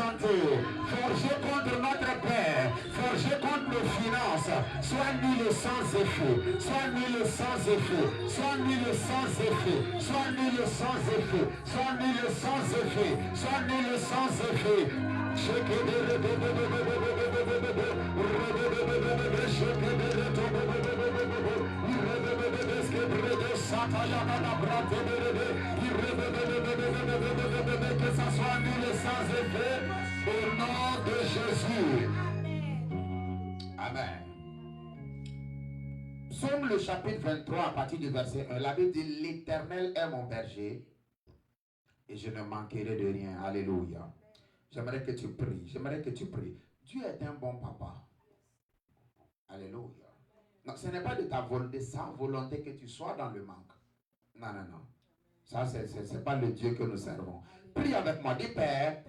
santé, forgé contre notre paix, forgé contre nos finances, soit nul sans effet, soit nul sans effet, soit nul sans effet, soit nul sans effet, soit nul sans effet, soit nul sans effet. Que ça soit nul sans effet au nom de Jésus. Amen. Psaume le chapitre 23 à partir du verset 1. La Bible dit: l'Éternel est mon berger et je ne manquerai de rien. Alléluia. J'aimerais que tu pries. J'aimerais que tu pries. Dieu est un bon papa. Alléluia. Non, ce n'est pas de ta volonté, sa volonté que tu sois dans le manque. Non, non, non. Ça, c'est pas le Dieu que nous servons. Prie avec moi. Dis: Père,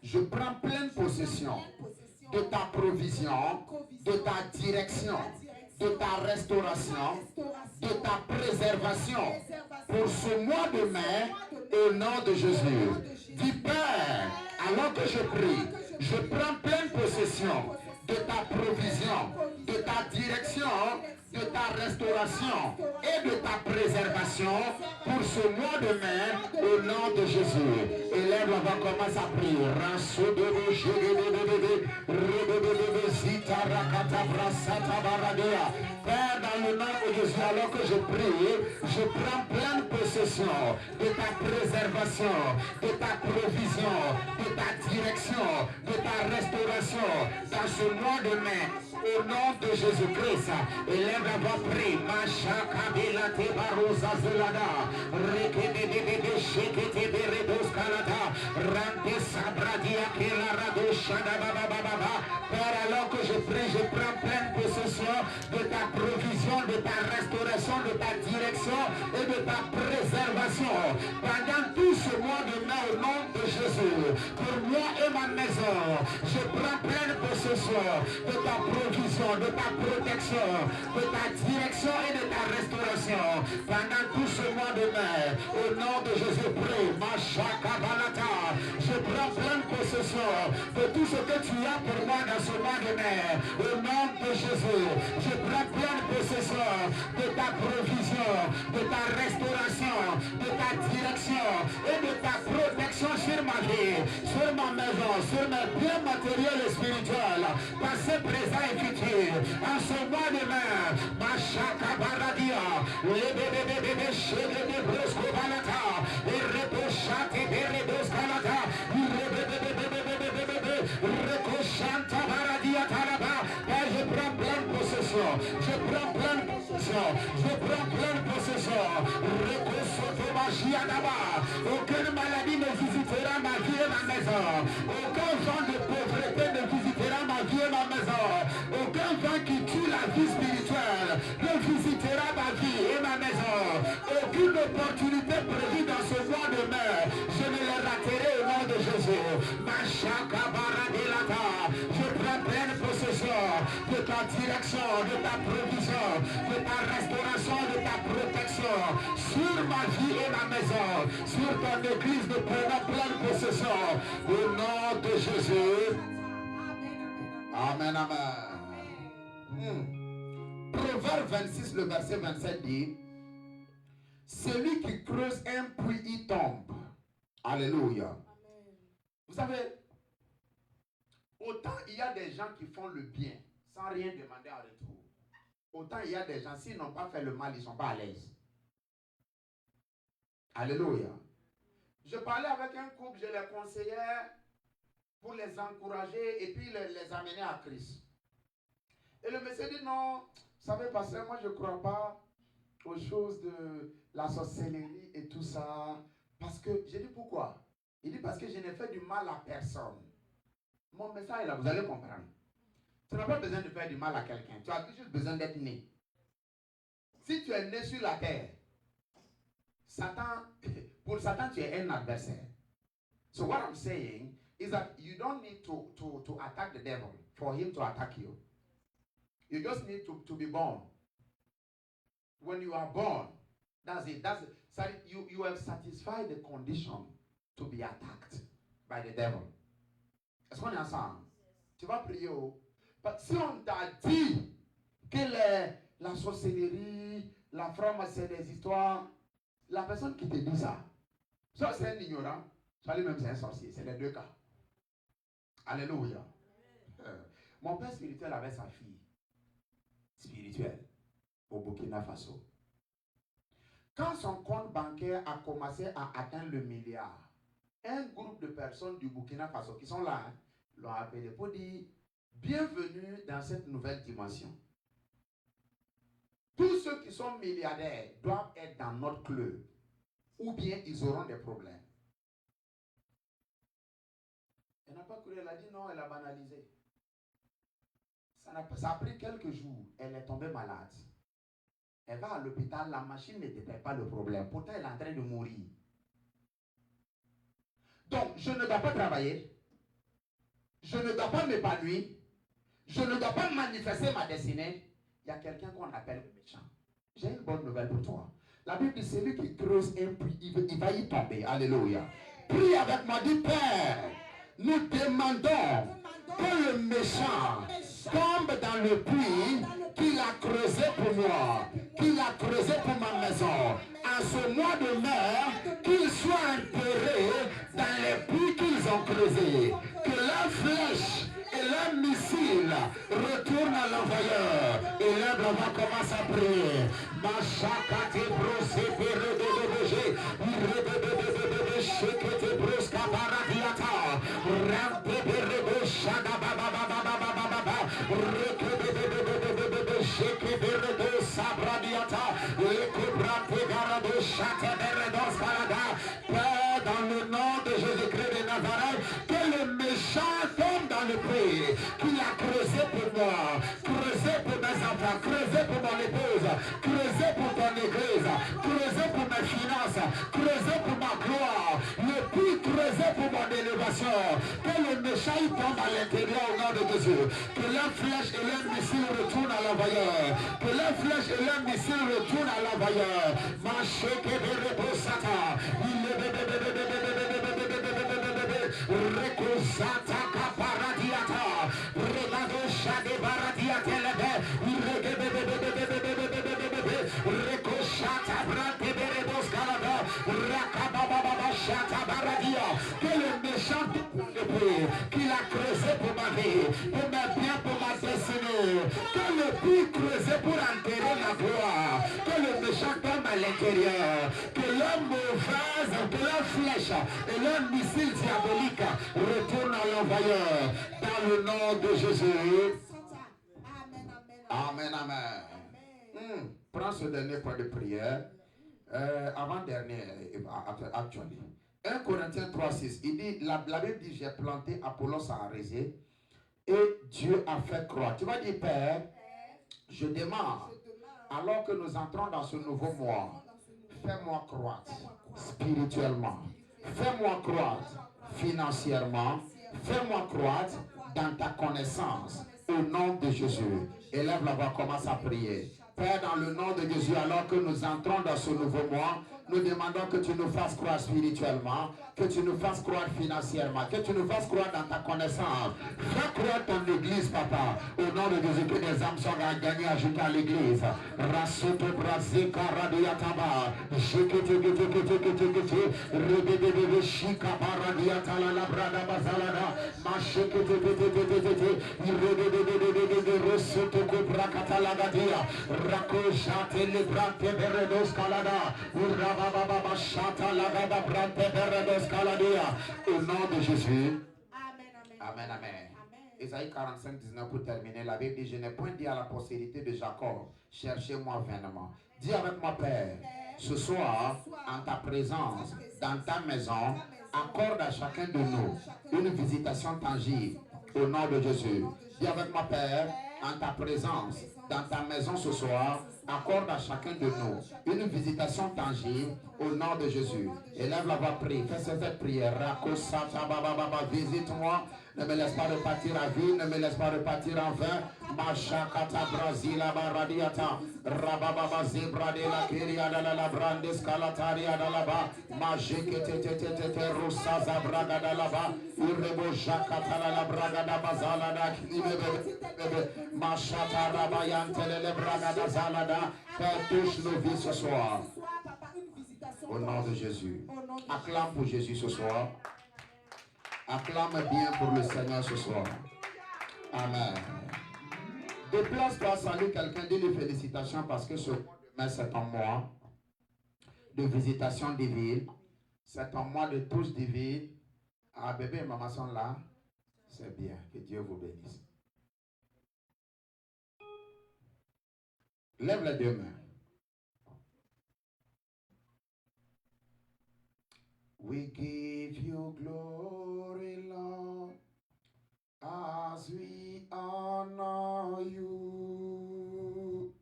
je prends pleine possession de ta provision, de ta direction, de ta restauration, de ta préservation pour ce mois de mai au nom de Jésus. Dis: Père, alors que je prie, je prends pleine possession de ta provision, de ta direction, de ta restauration et de ta préservation pour ce mois de mai au nom de Jésus. Élève la voix, commence à prier. Père, dans le nom de Jésus, alors que je prie, je prends pleine possession de ta préservation, de ta provision, de ta direction, de ta restauration dans ce mois de mai. Au nom de Jésus-Christ, élève la voix, prie. Machaka te barosa zelada, rekebebebe shekete berebos kalada, rante sabradia kelarado shada baba baba. Père, alors que je prie, je prends pleine possession de ta provision, de ta restauration, de ta direction et de ta préservation pendant tout ce mois de mai au nom de Jésus. Pour moi et ma maison, je prends pleine possession de ta provision, de ta protection, de ta direction et de ta restauration pendant tout ce mois de mai. Au nom de Jésus, prie. Machaka balata. Je prends pleine possession de tout ce que tu as pour moi dans ce mois de mai. Au nom de Jésus, je prends pleine possession de ta provision, de ta restauration, de ta direction et de ta protection sur ma vie, sur ma maison, sur mes biens matériels et spirituels, passé, présent et futur. En ce mois de mai, Machaka Baradia, les bébés cheveux de Brosco Balata, et Repochate Beredos Balata, Recochanta Baradia Talaba. Je prends pleine possession, je prends pleine possession, je prends pleine possession. Recosoto Magia Daba. Aucune maladie ne visitera ma vie et ma maison. Aucun vent de pauvreté ne visitera ma vie et ma maison. Aucun vent qui tue la vie spirituelle ne visitera ma vie et ma maison. Aucune opportunité prévue dans ce mois de mai, je ne les raterai au nom de Jésus. Machaka Baradelata. Je prends pleine possession de ta direction, de ta provision, de ta restauration, de ta protection sur ma vie et ma maison, sur ton église. De prendre pleine possession au nom de Jésus. Amen, amen. Proverbe 26, le verset 27 dit: celui qui creuse un puits y tombe. Alléluia. Amen. Vous savez, autant il y a des gens qui font le bien sans rien demander en retour, autant il y a des gens, s'ils n'ont pas fait le mal, ils ne sont pas à l'aise. Alléluia. Je parlais avec un couple, je les conseillais pour les encourager et puis les amener à Christ. Et le monsieur dit: non, vous savez, pasteur, moi je ne crois pas aux choses de la sorcellerie et tout ça. Parce que, j'ai dit: pourquoi? Il dit: parce que je n'ai fait du mal à personne. Mon message est là, vous allez comprendre. Tu n'as pas besoin de faire du mal à quelqu'un. Tu as juste besoin d'être né. Si tu es né sur la terre, Satan, pour Satan, tu es un adversaire. So what I'm saying is that you don't need to attack the devil for him to attack you. You just need to be born. When you are born, that's it. So you have satisfied the condition to be attacked by the devil. Est-ce qu'on est ensemble? Tu vas prier. Si on t'a dit que la sorcellerie, la franc-maçonnerie, c'est des histoires, la personne qui te dit ça, soit c'est un ignorant, soit lui-même c'est un sorcier. C'est les deux cas. Alléluia. Mon père spirituel avait sa fille spirituelle au Burkina Faso. Quand son compte bancaire a commencé à atteindre le milliard, un groupe de personnes du Burkina Faso qui sont là, l'ont appelé pour dire bienvenue dans cette nouvelle dimension. Tous ceux qui sont milliardaires doivent être dans notre club ou bien ils auront des problèmes. Elle n'a pas cru, elle a dit non, elle a banalisé. Ça a pris quelques jours, elle est tombée malade. Elle va à l'hôpital, la machine ne détecte pas le problème. Pourtant, elle est en train de mourir. Donc, je ne dois pas travailler. Je ne dois pas m'épanouir. Je ne dois pas manifester ma destinée. Il y a quelqu'un qu'on appelle le méchant. J'ai une bonne nouvelle pour toi. La Bible dit, celui qui creuse un puits, il va y tomber. Alléluia. Prie avec moi, dis Père, nous demandons que le méchant tombe dans le puits qu'il a creusé pour moi, qu'il a creusé pour ma maison. En ce mois de mai, qu'ils soient enterrés dans les puits qu'ils ont creusés. Que leurs flèches et leurs missiles retournent à l'envoyeur. Et l'œuvre va commencer à prier. Machakate brosé pere de bébé, irebe shekete broska baradiata, rampe pere shada baba baba baba baba, rekebe shekete de sabradiata, lekobrate garado shate bere dos kalada. Père, dans le nom de Jésus-Christ de Nazareth, que le méchant tombe dans le puits qu'il a creusé pour moi, creusé pour mes enfants, creusé pour mon épouse, creusé pour ton église, creusé pour mes finances, creusé pour ma gloire, le puits creusé pour mon élévation. Que le méchant il tombe à l'intérieur au nom de Jésus. Que leurs flèches et leurs missiles retournent à l'envoyeur. Que leurs flèches et leurs missiles retournent à l'envoyeur. Macheke de reposata. Recosata caparadiata. Regado shade baradiata lebe. Recochata brante berebos calada. Rakababa shata baradia. Que le méchant qu'il a creusé pour ma vie, pour mes biens, pour ma destinée. Que le puits creusé pour enterrer la gloire. Que le méchant tombe à l'intérieur. Que leur mauvaise, que leur flèche et leur missile diabolique retournent à l'envoyeur. Dans le nom de Jésus. Amen, amen. Prends ce dernier point de prière. Avant-dernier, actually. 1 Corinthiens 3,6, il dit, la Bible dit, j'ai planté, Apollos a arrosé, et Dieu a fait croître. Tu vas dire, Père, je demande, alors que nous entrons dans ce nouveau mois, fais-moi croître spirituellement, fais-moi croître financièrement, fais-moi croître dans ta connaissance, au nom de Jésus. Élève la voix, commence à prier. Père, dans le nom de Jésus, alors que nous entrons dans ce nouveau mois, nous demandons que tu nous fasses croire spirituellement, que tu nous fasses croire financièrement, que tu nous fasses croire dans ta connaissance. Fais croire ton église, papa. Au nom de Jésus, que des âmes sont gagnées, ajoutées à l'église. Rasoto brasé karadiataba. Rebebebe shika baradiatala la brada bazalada. Machekete rosoto brakataladia. Rakojate le brante beredos kalada. Urababa shata la gaba brante beredos kaladia. Au nom de Jésus. Amen, amen. Ésaïe 45, 19 pour terminer. La Bible dit, je n'ai point dit à la postérité de Jacob, cherchez-moi vainement. Dis avec moi, Père, ce soir, en ta présence, dans ta maison, accorde à chacun de nous une visitation tangible. Au nom de Jésus. Dis avec moi, Père, en ta présence, dans ta maison ce soir, accorde à chacun de nous une visitation tangible au nom de Jésus. Élève la voix, prie. Fais cette prière. Visite-moi. Ne me laisse pas repartir à vie. Ne me laisse pas repartir en vain. Machakata Brazila Baradiata. Rababa Zebra de la Kiriada la Brandes Calataria de la Ba. Majekete Russa Zabraga de la Ba. Urebo Jakata la Braga da Bazala da Kilebe. Machata Rabayante le Braga da Zalada. Père, touche nos vies ce soir. Au nom de Jésus. Acclame pour Jésus ce soir. Acclame bien pour le Seigneur ce soir. Amen. Déplace-toi, salue quelqu'un, dis-lui félicitations parce que ce mois de mai, c'est un mois de visitation divine. C'est un mois de touche divine. Ah, bébé et maman sont là. C'est bien. Que Dieu vous bénisse. Lève les deux mains. We give you glory, Lord, as we honor you.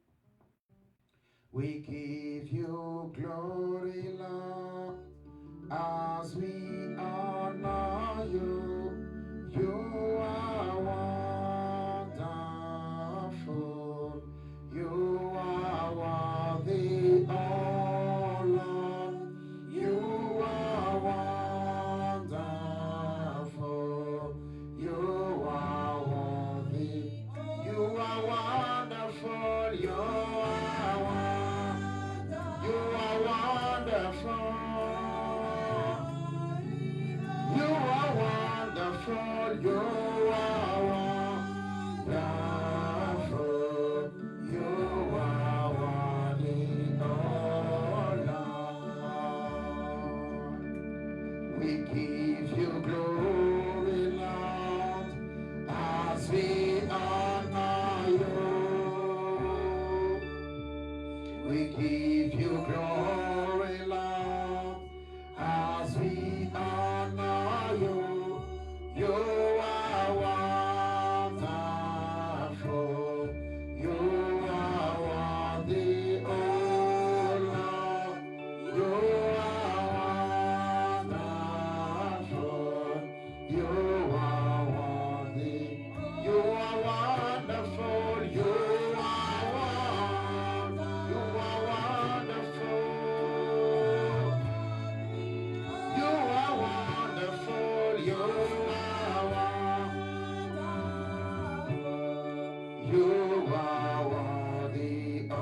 We give you glory, Lord, as we honor you. You are wonderful. You are worthy, oh Lord. You are wonderful. You are worthy. You are wonderful. You are wonderful. You are wonderful. You are wonderful. You are worthy, oh Lord. We give you glory, Lord, as we honor you. We give you glory, Lord, as we honor you. You are wonderful. You are worthy, oh Lord. You are wonderful. You are worthy. You are wonderful. You are wonderful. You are wonderful. You are worthy, oh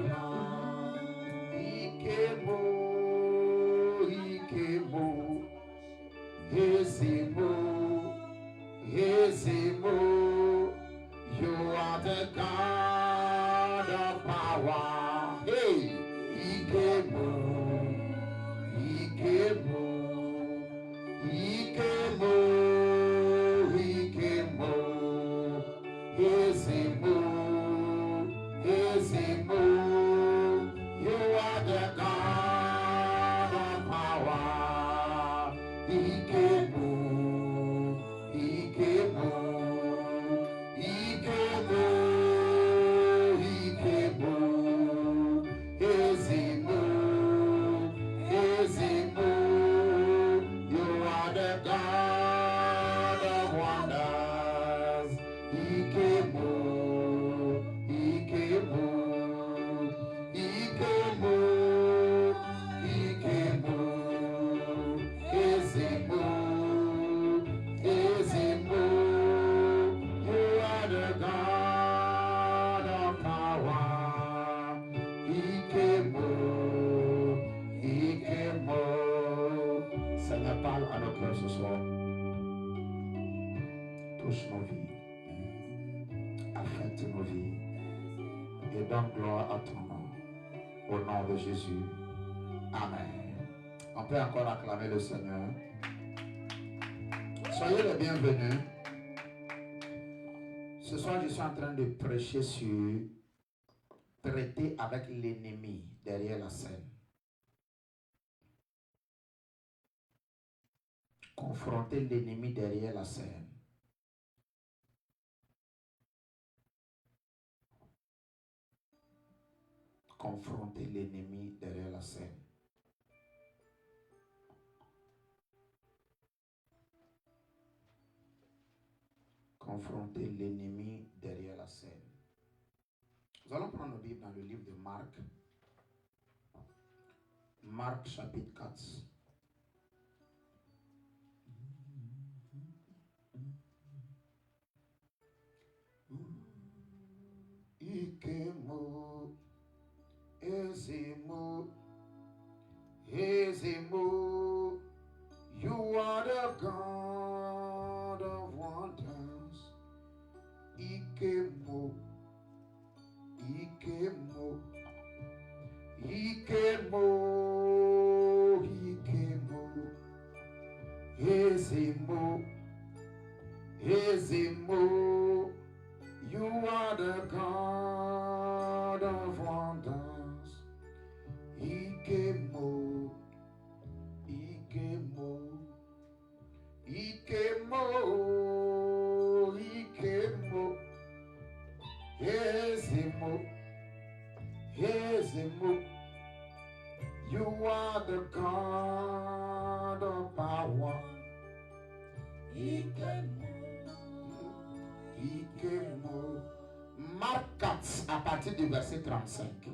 Lord. Ikemo, Ikemo, Hezimo, Hezimo. You are the God of power. Hey, Ikemo, Ikemo, Ikemo, Ikemo. Hezimo, Hezimo. You are the God of power. Ikemo, Ikemo, Ikemo, Ikemo. Hezimo, Hezimo. You are the God of wonders. Ikemo, Ikemo, Ikemo, Ikemo, Ezemo, Ezemo. You are the God of power. Ikemo, Ikemo. Seigneur, parle à nos cœurs ce soir. Touche nos vies. Affecte nos vies et donne gloire à ton nom. Au nom de Jésus. Amen. On peut encore acclamer le Seigneur. Soyez les bienvenus. Ce soir, je suis en train de prêcher sur traiter avec l'ennemi derrière la scène. Confronter l'ennemi derrière la scène. Confronter l'ennemi derrière la scène. Confronter l'ennemi derrière la scène. Nous allons prendre nos Bibles dans le livre de Marc. Marc chapitre 4. Ikemo, Ezemo, Ezemo, you are the God of wonders. Ikemo, Ikemo, Ikemo, Ikemo, Ezemo, Ezemo, you are the God of wonders. Ikemo, Ikemo, Ikemo, Ikemo, Ezemo, Ezemo, you are the God of power. Ikemo, Ikemo. Marc 4 à partir du verset 35.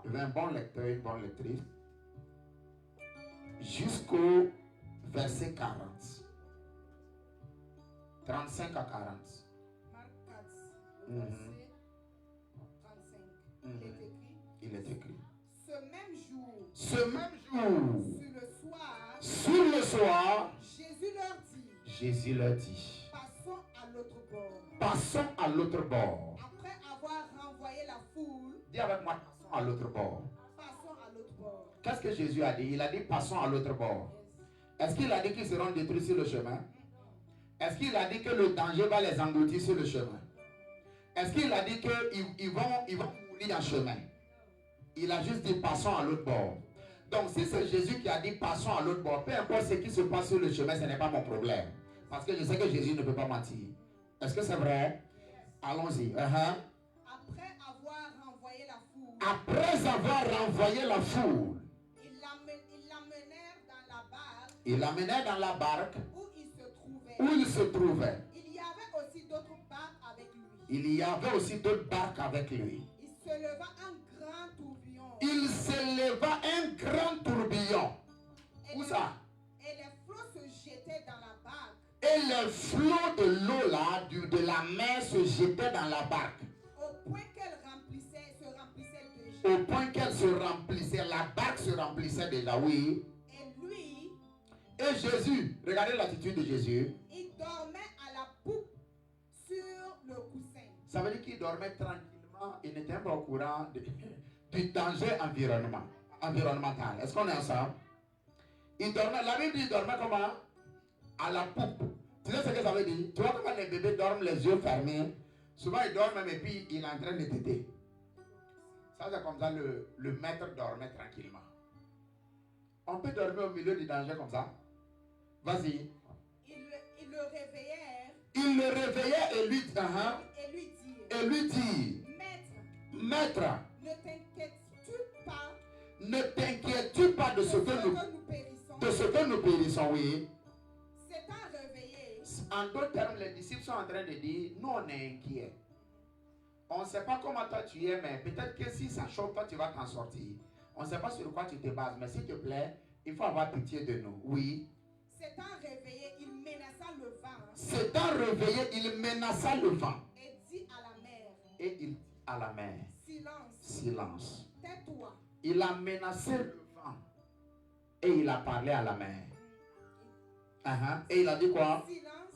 Il y avait un bon lecteur, une bonne lectrice. Jusqu'au verset 40. 35 à 40. Marc 4, verset 35. Il est écrit. Ce même jour. Sur le soir. Jésus leur dit. Passons à l'autre bord. Après avoir renvoyé la foule. Dis avec moi, passons à l'autre bord. Passons à l'autre bord. Qu'est-ce que Jésus a dit? Il a dit passons à l'autre bord. Est-ce qu'il a dit qu'ils seront détruits sur le chemin? Est-ce qu'il a dit que le danger va les engloutir sur le chemin? Est-ce qu'il a dit qu'ils vont mourir en chemin? Il a juste dit passons à l'autre bord. Donc si c'est Jésus qui a dit passons à l'autre bord, peu importe ce qui se passe sur le chemin, ce n'est pas mon problème. Parce que je sais que Jésus ne peut pas mentir. Est-ce que c'est vrai? Allons-y. Après avoir renvoyé la foule. Ils l'amenèrent dans la barque. Où il se trouvait. Il y avait aussi d'autres barques avec lui. Il se leva un grand tourbillon. Où ça? Et les flots se jetaient dans la barque. Et les flots de l'eau là, de la mer se jetaient dans la barque. Au point qu'elle se remplissait déjà. Au point qu'elle se remplissait, la barque se remplissait déjà, oui. Et Jésus, regardez l'attitude de Jésus. Il dormait à la poupe sur le coussin. Ça veut dire qu'il dormait tranquillement, il n'était pas au courant du danger environnemental. Est-ce qu'on est ensemble? Il dormait, la Bible dit il dormait comment? À la poupe. Tu sais ce que ça veut dire? Tu vois comment les bébés dorment les yeux fermés? Souvent ils dorment même et puis il est en train de téter. Ça c'est comme ça le maître dormait tranquillement. On peut dormir au milieu du danger comme ça? Vas-y. Il le réveillait. Il le réveillait et lui dit. Maître. Ne t'inquiètes-tu pas de ce que nous périssons, oui. S'étant réveillé. En d'autres termes, les disciples sont en train de dire, nous on est inquiets. On ne sait pas comment toi tu es, mais peut-être que si ça choque, toi tu vas t'en sortir. On ne sait pas sur quoi tu te bases, mais s'il te plaît, il faut avoir pitié de nous. Oui. S'étant réveillé, il menaça le vent. Et dit à la mer. Silence. Tais-toi. Il a menacé le vent. Et il a parlé à la mer. Et il a dit quoi?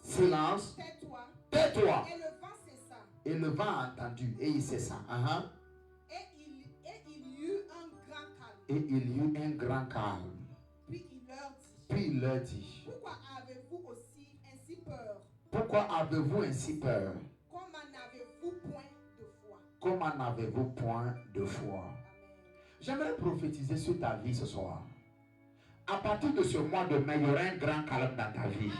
Silence. Tais-toi. Et le vent a entendu. Et il cessa. Et il y eut un grand calme. Puis il leur dit. Pourquoi avez-vous ainsi peur? Comment n'avez-vous point de foi? J'aimerais prophétiser sur ta vie ce soir. À partir de ce mois de mai, il y aura un grand calme dans ta vie.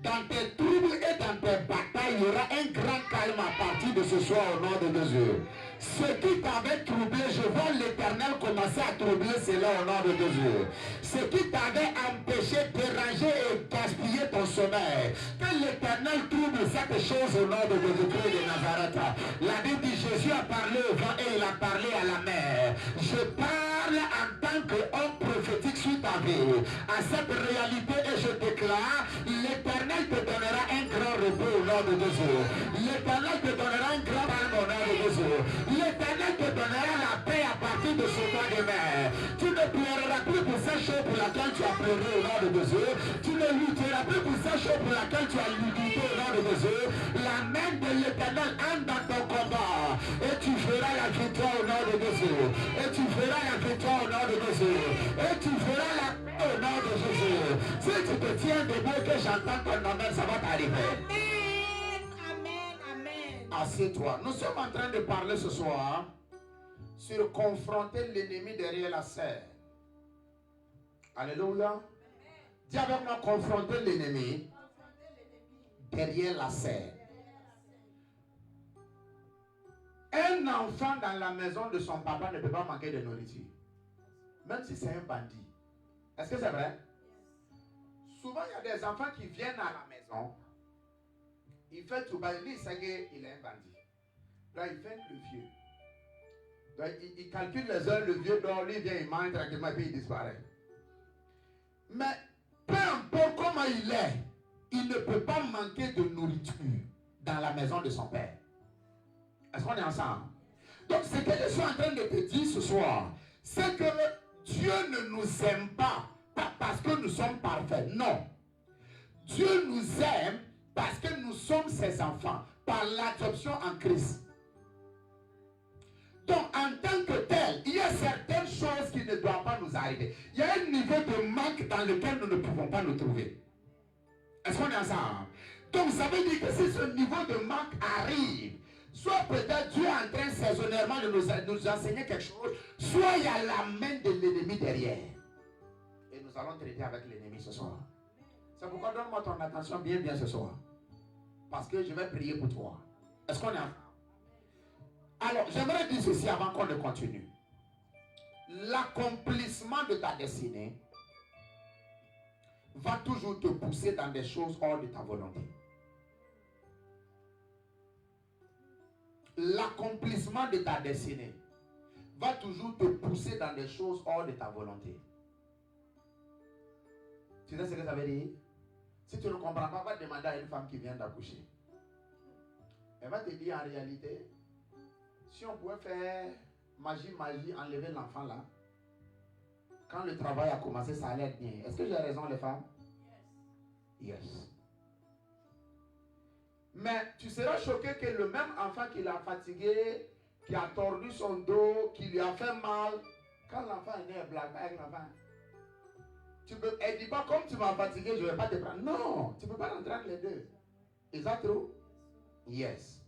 Dans tes troubles et dans tes batailles, il y aura un grand calme à partir de ce soir au nom de Jésus. Ce qui t'avait troublé, je vois l'Éternel commencer à troubler cela au nom de Jésus. Ce qui t'avait empêché, dérangé et gaspiller ton sommeil. Que l'Éternel trouble cette chose au nom de Jésus-Christ de Nazareth. La Bible dit Jésus a parlé au vent et il a parlé à la mer. Je parle en tant qu'homme prophétique sur ta vie. À cette réalité et je déclare, l'Éternel te donnera un grand repos au nom de Jésus. L'Éternel te donnera un grand calme au nom de Jésus. L'Éternel te donnera la paix à partir de ce mois de mai. Tu ne pleureras plus pour cette chose pour laquelle tu as pleuré au nom de Jésus. Tu ne lutteras plus pour cette chose pour laquelle tu as lutté au nom de Jésus. La main de l'Éternel entre dans ton combat. Et tu feras la victoire au nom de Jésus. Et tu feras la victoire au nom de Jésus. Et tu feras la paix au nom de Jésus. Si tu te tiens debout que j'entends ton nom, ça va t'arriver. Assieds-toi. Nous sommes en train de parler ce soir sur confronter l'ennemi derrière la scène. Alléluia. Dis avec moi, confronter l'ennemi derrière la scène. Un enfant dans la maison de son papa ne peut pas manquer de nourriture. Même si c'est un bandit. Est-ce que c'est vrai? Souvent, il y a des enfants qui viennent à la maison. Il fait tout bas, il sait qu'il est un bandit. Là, il fait le vieux. Donc, il calcule les heures, le vieux dort, lui vient, il mange tranquillement et puis il disparaît. Mais peu importe comment il est, il ne peut pas manquer de nourriture dans la maison de son père. Est-ce qu'on est ensemble? Donc, ce que je suis en train de te dire ce soir, c'est que Dieu ne nous aime pas parce que nous sommes parfaits. Non. Dieu nous aime parce que nous sommes ses enfants, par l'adoption en Christ. Donc, en tant que tel, il y a certaines choses qui ne doivent pas nous arriver. Il y a un niveau de manque dans lequel nous ne pouvons pas nous trouver. Est-ce qu'on est ensemble? Donc, ça veut dire que si ce niveau de manque arrive, soit peut-être Dieu est en train saisonnièrement de nous enseigner quelque chose, soit il y a la main de l'ennemi derrière. Et nous allons traiter avec l'ennemi ce soir. C'est pourquoi donne-moi ton attention bien ce soir. Parce que je vais prier pour toi. Est-ce qu'on est ensemble? Alors, j'aimerais dire ceci avant qu'on ne continue. L'accomplissement de ta destinée va toujours te pousser dans des choses hors de ta volonté. L'accomplissement de ta destinée va toujours te pousser dans des choses hors de ta volonté. Tu sais ce que ça veut dire? Si tu ne comprends pas, va demander à une femme qui vient d'accoucher. Elle va te dire en réalité, si on pouvait faire magie, enlever l'enfant là, quand le travail a commencé, ça allait être bien. Est-ce que j'ai raison les femmes? Yes. Mais tu seras choqué que le même enfant qui l'a fatigué, qui a tordu son dos, qui lui a fait mal, quand l'enfant est né, elle blague avec l'enfant. Elle ne dit pas comme tu m'as fatigué, je ne vais pas te prendre. Non, tu ne peux pas rentrer entre les deux. Is that true? Yes.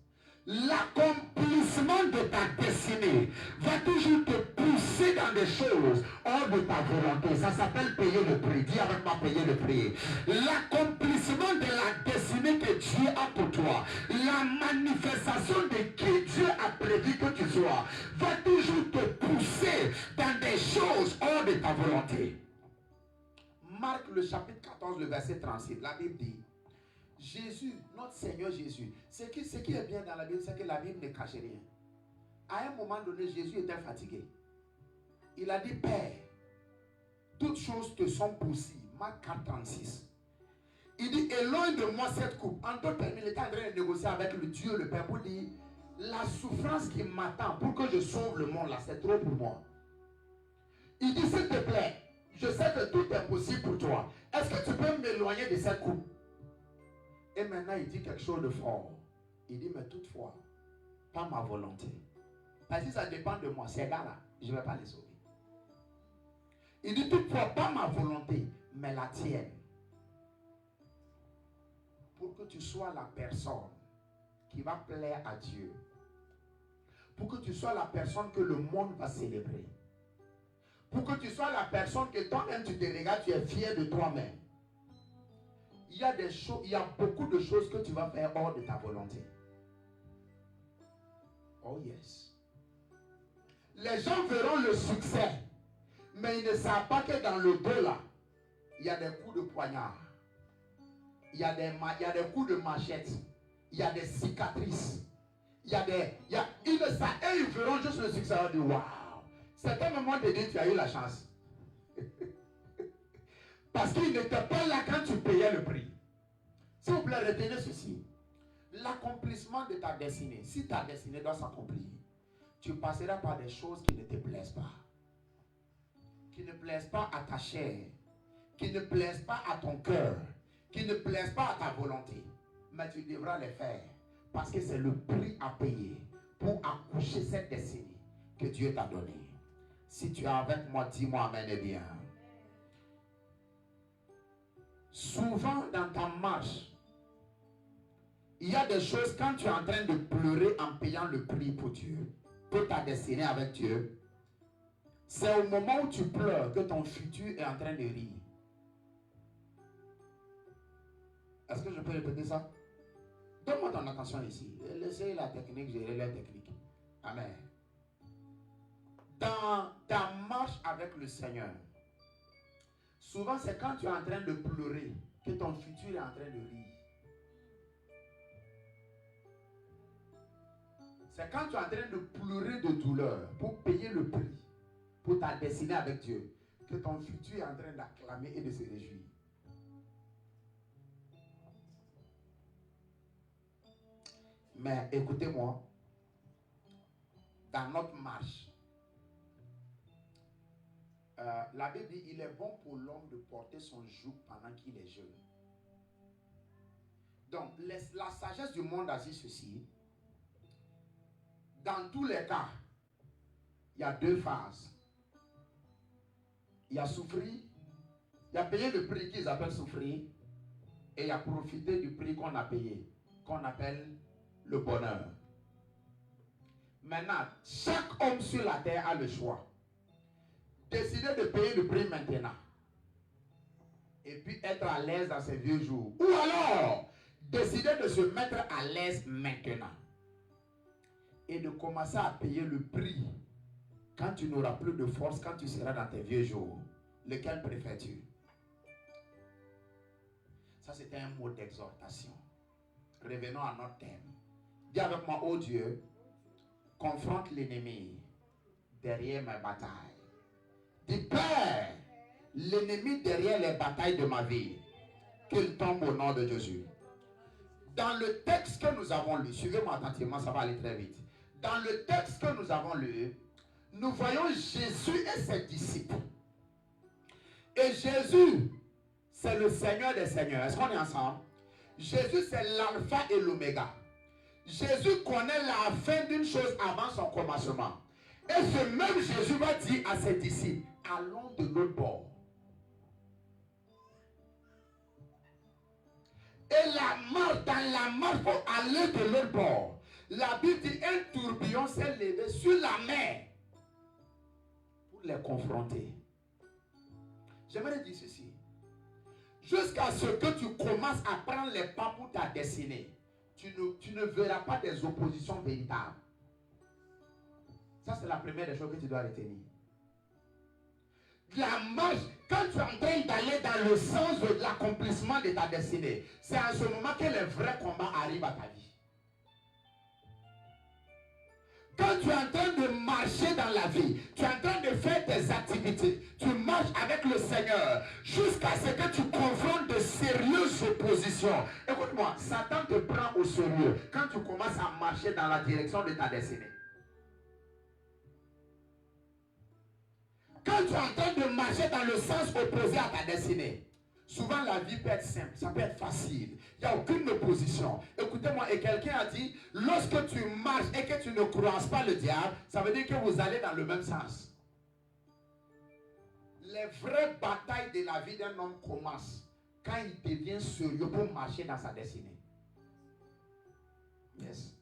L'accomplissement de ta destinée va toujours te pousser dans des choses hors de ta volonté. Ça s'appelle payer le prix. Dis avec moi, payer le prix. L'accomplissement de la destinée que Dieu a pour toi, la manifestation de qui Dieu a prévu que tu sois, va toujours te pousser dans des choses hors de ta volonté. Marc le chapitre 14, le verset 36, la Bible dit, Jésus, notre Seigneur Jésus, ce qui est bien dans la Bible, c'est que la Bible ne cache rien. À un moment donné, Jésus était fatigué. Il a dit, Père, toutes choses te sont possibles. Marc 4, 36. Il dit, éloigne de moi cette coupe. En d'autres termes, il était en train de négocier avec le Dieu, le Père, pour dire, la souffrance qui m'attend pour que je sauve le monde, là, c'est trop pour moi. Il dit, s'il te plaît, je sais que tout est possible pour toi. Est-ce que tu peux m'éloigner de cette coupe? Et maintenant, il dit quelque chose de fort. Il dit, mais toutefois, pas ma volonté. Parce que ça dépend de moi. Ces gars-là, je ne vais pas les sauver. Il dit, toutefois, pas ma volonté, mais la tienne. Pour que tu sois la personne qui va plaire à Dieu. Pour que tu sois la personne que le monde va célébrer. Pour que tu sois la personne que toi-même tu te regardes, tu es fier de toi-même. Il y a beaucoup de choses que tu vas faire hors de ta volonté. Oh yes. Les gens verront le succès, mais ils ne savent pas que dans le dos là, il y a des coups de poignard, il y a des coups de machette, il y a des cicatrices, ils ne savent, et ils verront juste le succès. Ils vont dire, waouh, c'est un moment de dire tu as eu la chance. Parce qu'il n'était pas là quand tu payais le prix. S'il vous plaît, retenez ceci. L'accomplissement de ta destinée, si ta destinée doit s'accomplir, tu passeras par des choses qui ne te plaisent pas. Qui ne plaisent pas à ta chair. Qui ne plaisent pas à ton cœur. Qui ne plaisent pas à ta volonté. Mais tu devras les faire. Parce que c'est le prix à payer pour accoucher cette destinée que Dieu t'a donnée. Si tu es avec moi, dis-moi amen et bien. Souvent dans ta marche, il y a des choses quand tu es en train de pleurer en payant le prix pour Dieu, pour ta destinée avec Dieu. C'est au moment où tu pleures que ton futur est en train de rire. Est-ce que je peux répéter ça? Donne-moi ton attention ici. Laissez la technique gérer la technique. Amen. Dans ta marche avec le Seigneur, souvent c'est quand tu es en train de pleurer que ton futur est en train de rire. C'est quand tu es en train de pleurer de douleur pour payer le prix pour ta destinée avec Dieu que ton futur est en train d'acclamer et de se réjouir. Mais écoutez-moi, dans notre marche, la Bible dit il est bon pour l'homme de porter son joug pendant qu'il est jeune. Donc, la sagesse du monde a dit ceci. Dans tous les cas, il y a deux phases. Il y a souffrir, il y a payé le prix qu'ils appellent souffrir, et il y a profité du prix qu'on a payé, qu'on appelle le bonheur. Maintenant, chaque homme sur la terre a le choix. Décider de payer le prix maintenant. Et puis être à l'aise dans ses vieux jours. Ou alors, décider de se mettre à l'aise maintenant. Et de commencer à payer le prix quand tu n'auras plus de force, quand tu seras dans tes vieux jours. Lequel préfères-tu? Ça, c'était un mot d'exhortation. Revenons à notre thème. Dis avec moi, oh Dieu, confronte l'ennemi derrière mes batailles. Dis, Père, l'ennemi derrière les batailles de ma vie, qu'il tombe au nom de Jésus. Dans le texte que nous avons lu, suivez-moi attentivement, ça va aller très vite. Dans le texte que nous avons lu, nous voyons Jésus et ses disciples. Et Jésus, c'est le Seigneur des Seigneurs. Est-ce qu'on est ensemble? Jésus, c'est l'alpha et l'oméga. Jésus connaît la fin d'une chose avant son commencement. Et ce même Jésus va dire à ses disciples, allons de l'autre bord. Et dans la marche pour aller de l'autre bord, la Bible dit un tourbillon s'est levé sur la mer pour les confronter. J'aimerais dire ceci. Jusqu'à ce que tu commences à prendre les pas pour ta destinée, tu ne verras pas des oppositions véritables. Ça, c'est la première des choses que tu dois retenir. La marche, quand tu es en train d'aller dans le sens de l'accomplissement de ta destinée, c'est à ce moment que les vrais combats arrivent à ta vie. Quand tu es en train de marcher dans la vie, tu es en train de faire tes activités, tu marches avec le Seigneur jusqu'à ce que tu confrontes de sérieuses oppositions. Écoute-moi, Satan te prend au sérieux quand tu commences à marcher dans la direction de ta destinée. Quand tu es en train de marcher dans le sens opposé à ta destinée, souvent la vie peut être simple, ça peut être facile. Il n'y a aucune opposition. Écoutez-moi, et quelqu'un a dit, lorsque tu marches et que tu ne croises pas le diable, ça veut dire que vous allez dans le même sens. Les vraies batailles de la vie d'un homme commencent quand il devient sérieux pour marcher dans sa destinée. Yes.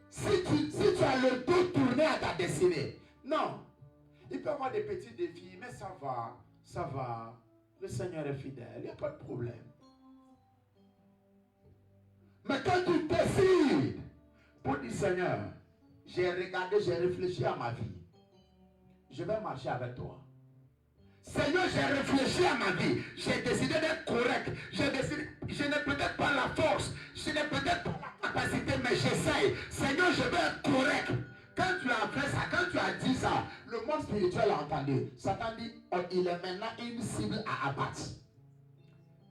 Si tu as le dos tourné à ta destinée, non. Il peut y avoir des petits défis, mais ça va, ça va. Le Seigneur est fidèle, il n'y a pas de problème. Mais quand tu décides pour dire, Seigneur, J'ai regardé, j'ai réfléchi à ma vie. Je vais marcher avec toi. Seigneur, j'ai réfléchi à ma vie. J'ai décidé d'être correct. Je n'ai peut-être pas la force. Je n'ai peut-être pas la capacité, mais j'essaye. Seigneur, je vais être correct. Quand tu as fait ça, quand tu as dit ça, le monde spirituel a entendu. Satan dit, oh, il est maintenant une cible à abattre.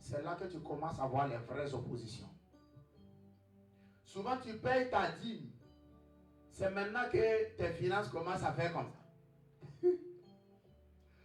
C'est là que tu commences à voir les vraies oppositions. Souvent, tu payes ta dîme. C'est maintenant que tes finances commencent à faire comme ça.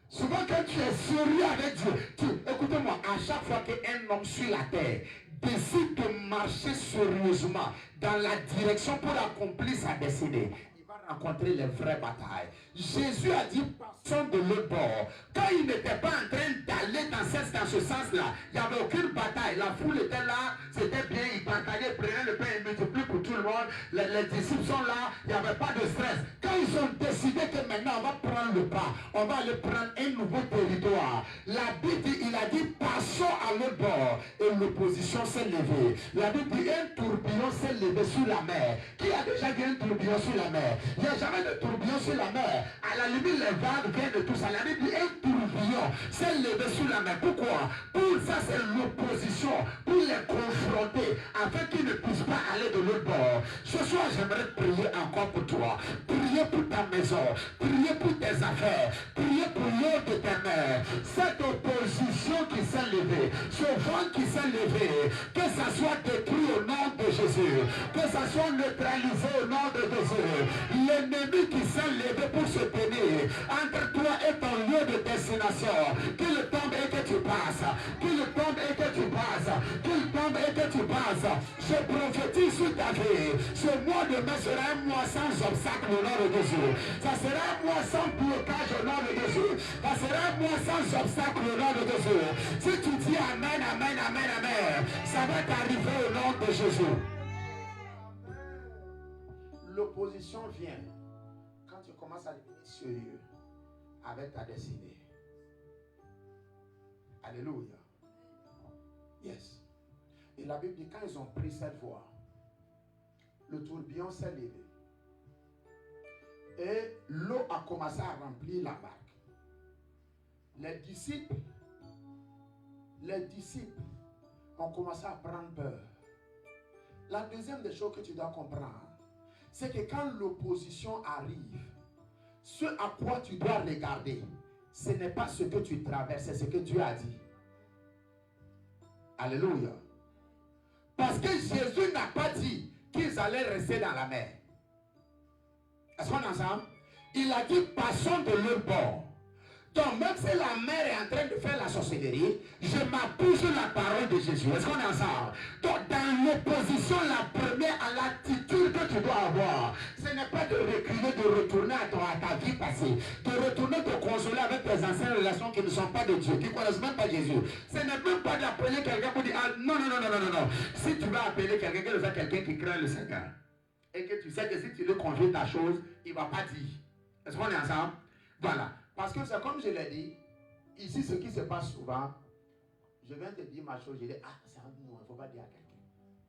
Souvent, quand tu es sérieux avec Dieu, écoutez-moi, à chaque fois qu'un homme sur la terre décide de marcher sérieusement dans la direction pour accomplir sa destinée, il va rencontrer les vraies batailles. Jésus a dit, passons de l'autre bord. Quand il n'était pas en train d'aller dans ce sens-là, il n'y avait aucune bataille. La foule était là, c'était bien, il partageait, prenait le pain, il multipliait pour tout le monde. Les disciples sont là, il n'y avait pas de stress. Quand ils ont décidé que maintenant on va prendre le pas, on va aller prendre un nouveau territoire, la Bible dit, il a dit, passons à l'autre bord. Et l'opposition s'est levée. La Bible dit, un tourbillon s'est levé sur la mer. Qui a déjà vu un tourbillon sur la mer? Il n'y a jamais de tourbillon sur la mer. À la limite, les vagues viennent de tout ça. La Bible dit, un tourbillon s'est levé sur la mer. Pourquoi? Pour ça, c'est l'opposition. Pour les confronter, afin qu'ils ne puissent pas aller de l'autre bord. Ce soir, j'aimerais prier encore pour toi. Prier pour ta maison. Prier pour tes affaires. Prier pour l'eau de tes mains. Cette opposition qui s'est levée, ce vent qui s'est levé, que ça soit détruit au nom de Jésus. Que ça soit neutralisé au nom de Jésus. L'ennemi qui s'est levé pour se tenir entre toi et ton lieu de destination, qu'il tombe et que tu passes, qu'il tombe et que tu passes, qu'il tombe et que tu passes. Je prophétise sur ta vie. Ce mois de mai sera un mois sans obstacle au nom de Jésus. Ça sera un mois sans blocage au nom de Jésus. Ça sera un mois sans obstacle au nom de Jésus. Si tu dis amen, amen, amen, amen, ça va t'arriver au nom de Jésus. L'opposition vient quand tu commences à devenir sérieux avec ta destinée. Alléluia. Yes. Et la Bible dit, quand ils ont pris cette voie, le tourbillon s'est levé. Et l'eau a commencé à remplir la barque. Les disciples ont commencé à prendre peur. La deuxième des choses que tu dois comprendre, c'est que quand l'opposition arrive, ce à quoi tu dois regarder, ce n'est pas ce que tu traverses, c'est ce que Dieu a dit. Alléluia. Parce que Jésus n'a pas dit qu'ils allaient rester dans la mer. Est-ce qu'on est ensemble? Il a dit, passons de l'autre bord. Donc, même si la mer est en train de faire la sorcellerie, je m'appuie sur la parole de Jésus. Est-ce qu'on est ensemble? Donc, dans l'opposition, la première à l'attitude que tu dois avoir, ce n'est pas de reculer, de retourner à ta vie passée, de retourner te consoler avec tes anciennes relations qui ne sont pas de Dieu, qui ne connaissent même pas Jésus. Ce n'est même pas d'appeler quelqu'un pour dire, ah, non. Si tu vas appeler quelqu'un, que c'est quelqu'un qui craint le Seigneur, et que tu sais que si tu lui confies ta chose, il ne va pas dire. Est-ce qu'on est ensemble? Voilà. Parce que c'est comme je l'ai dit, ici ce qui se passe souvent, je viens te dire ma chose, je dis, ah, c'est un nous, il ne faut pas dire à quelqu'un.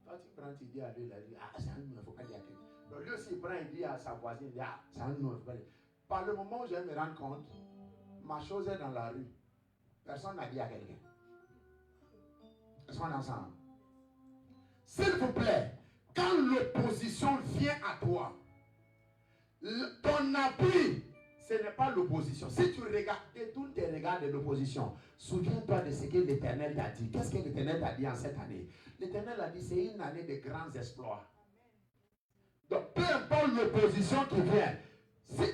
Toi tu prends, tu dis à lui, ah, c'est un nous, il ne faut pas dire à quelqu'un. Donc lui aussi il prend, il dit à sa voisine, il dit, ah, c'est un nous, il ne faut pas dire. Par le moment où je vais me rendre compte, ma chose est dans la rue. Personne n'a dit à quelqu'un. Est-ce qu'on est ensemble? S'il vous plaît, quand l'opposition vient à toi, ton appui, ce n'est pas l'opposition. Si tu regardes, détourne tes regards de l'opposition, souviens-toi de ce que l'Éternel t'a dit. Qu'est-ce que l'Éternel t'a dit en cette année? L'Éternel a dit, c'est une année de grands exploits. Donc, peu importe l'opposition qui vient,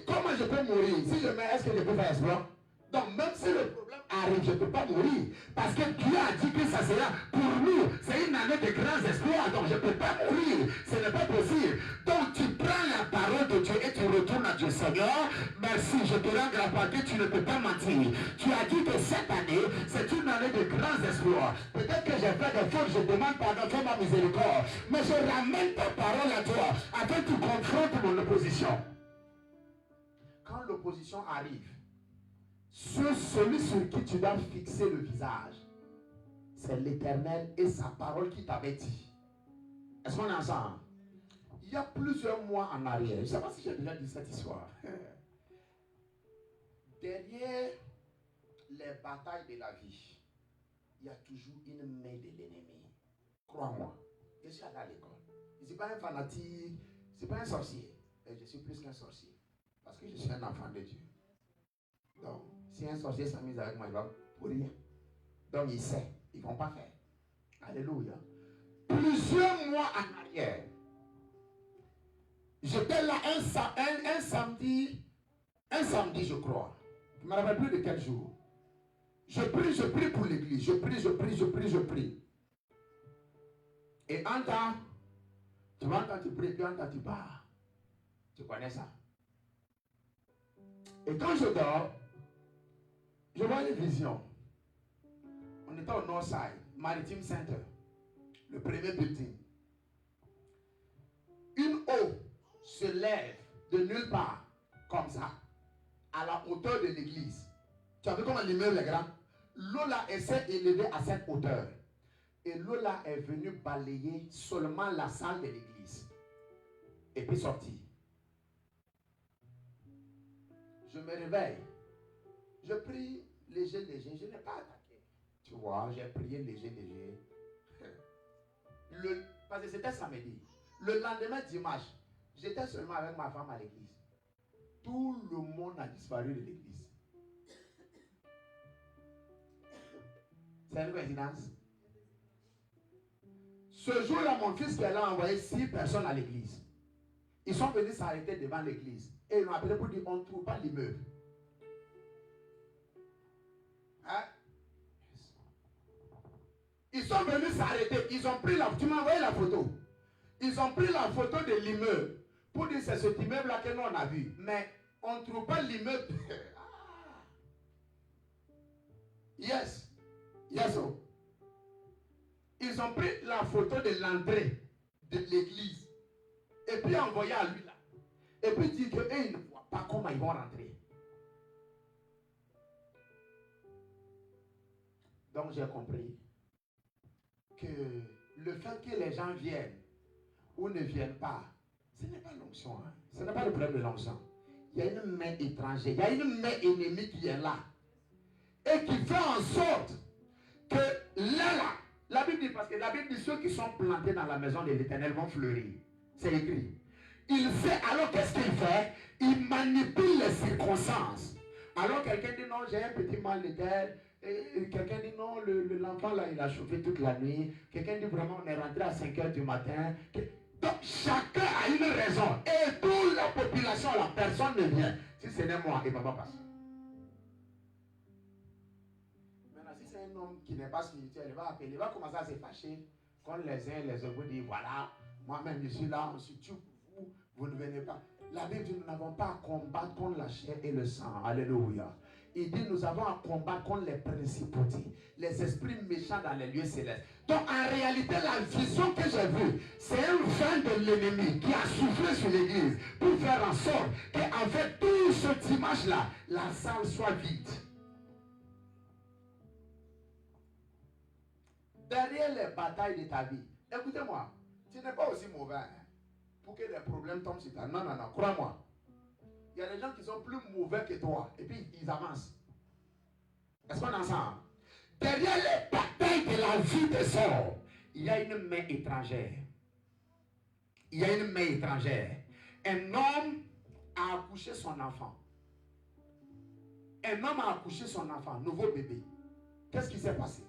comment je peux mourir? Si je meurs, est-ce que je peux faire exploit? Donc, même si le problème arrive, je ne peux pas mourir. Parce que Dieu a dit que ça sera pour nous. C'est une année de grands exploits. Donc, je ne peux pas mourir. Ce n'est pas possible. Donc, tu prends la parole de Dieu et tu retournes à Dieu. Seigneur, merci, je te rends grâce parce que tu ne peux pas mentir. Tu as dit que cette année, c'est une année de grands exploits. Peut-être que j'ai fait des fautes, je demande pardon, fais ma miséricorde. Mais je ramène ta parole à toi afin que tu confrontes mon opposition. Quand l'opposition arrive, celui sur qui tu dois fixer le visage, c'est l'Éternel et sa parole qui t'avait dit. Est-ce qu'on est ensemble? Il y a plusieurs mois en arrière, je ne sais pas si j'ai déjà dit cette histoire. Derrière les batailles de la vie, il y a toujours une main de l'ennemi. Crois-moi, je suis allé à l'école. Je ne suis pas un fanatique, je ne suis pas un sorcier. Mais je suis plus qu'un sorcier. Parce que je suis un enfant de Dieu. Donc, si un sorcier s'amuse avec moi, il va pour rien. Donc, il sait, ils ne vont pas faire. Alléluia. Plusieurs mois en arrière, j'étais là un samedi, je crois. Je ne me rappelle plus de quel jour. Je prie pour l'église. Je prie. Et en temps, tu vas entendre tu pries, puis en temps tu pars. Tu connais ça. Et quand je dors, je vois une vision. On était au Northside, Maritime Center, le premier building. Une eau se lève de nulle part, comme ça, à la hauteur de l'église. Tu as vu comment l'immeuble est grand? L'eau là, elle s'est élevée à cette hauteur. Et l'eau là est venue balayer seulement la salle de l'église. Et puis sortir. Je me réveille. Je prie léger. Je n'ai pas attaqué. Tu vois, j'ai prié léger. Parce que c'était samedi. Le lendemain dimanche, j'étais seulement avec ma femme à l'église. Tout le monde a disparu de l'église. C'est une coïncidence. Ce jour-là, mon fils qui est là a envoyé 6 personnes à l'église. Ils sont venus s'arrêter devant l'église. Et ils m'ont appelé pour dire on ne trouve pas l'immeuble. Hein? Ils sont venus s'arrêter. Ils ont pris la photo. Tu m'as envoyé la photo. Ils ont pris la photo de l'immeuble. Pour dire c'est cet immeuble-là que nous on a vu. Mais on ne trouve pas l'immeuble. Yes. Oh. Ils ont pris la photo de l'entrée de l'église. Et puis envoyé à lui là. Et puis dit que ils ne voient pas comment ils vont rentrer. Donc j'ai compris que le fait que les gens viennent ou ne viennent pas, ce n'est pas l'onction. Hein. Ce n'est pas le problème de l'onction. Il y a une main étrangère, il y a une main ennemie qui est là. Et qui fait en sorte que là, la Bible dit, parce que la Bible dit, ceux qui sont plantés dans la maison de l'Éternel vont fleurir. C'est écrit. Il fait, alors qu'est-ce qu'il fait? Il manipule les circonstances. Alors quelqu'un dit non, j'ai un petit mal de tête. Quelqu'un dit non, l'enfant là, il a chauffé toute la nuit. Quelqu'un dit vraiment, on est rentré à 5 h du matin. Donc chacun a une raison. Et toute la population, la personne ne vient. Si ce n'est moi, il ne va pas passer. Maintenant, si c'est un homme qui n'est pas spirituel, il va commencer à se fâcher. Quand les uns et les autres disent, voilà, moi-même je suis là, on se tue pour vous, vous ne venez pas. La Bible dit, nous n'avons pas à combattre contre la chair et le sang. Alléluia. Il dit, nous avons à combattre contre les principautés, les esprits méchants dans les lieux célestes. Donc, en réalité, la vision que j'ai vue, c'est un vent de l'ennemi qui a soufflé sur l'église pour faire en sorte qu'en fait, tout ce dimanche-là, la salle soit vide. Derrière les batailles de ta vie, écoutez-moi, tu n'es pas aussi mauvais pour que les problèmes tombent sur toi. Non, crois-moi. Il y a des gens qui sont plus mauvais que toi et puis ils avancent. Est-ce qu'on est ensemble? Derrière les batailles de la vie des hommes, il y a une main étrangère. Il y a une main étrangère. Un homme a accouché son enfant. Un homme a accouché son enfant, nouveau bébé. Qu'est-ce qui s'est passé?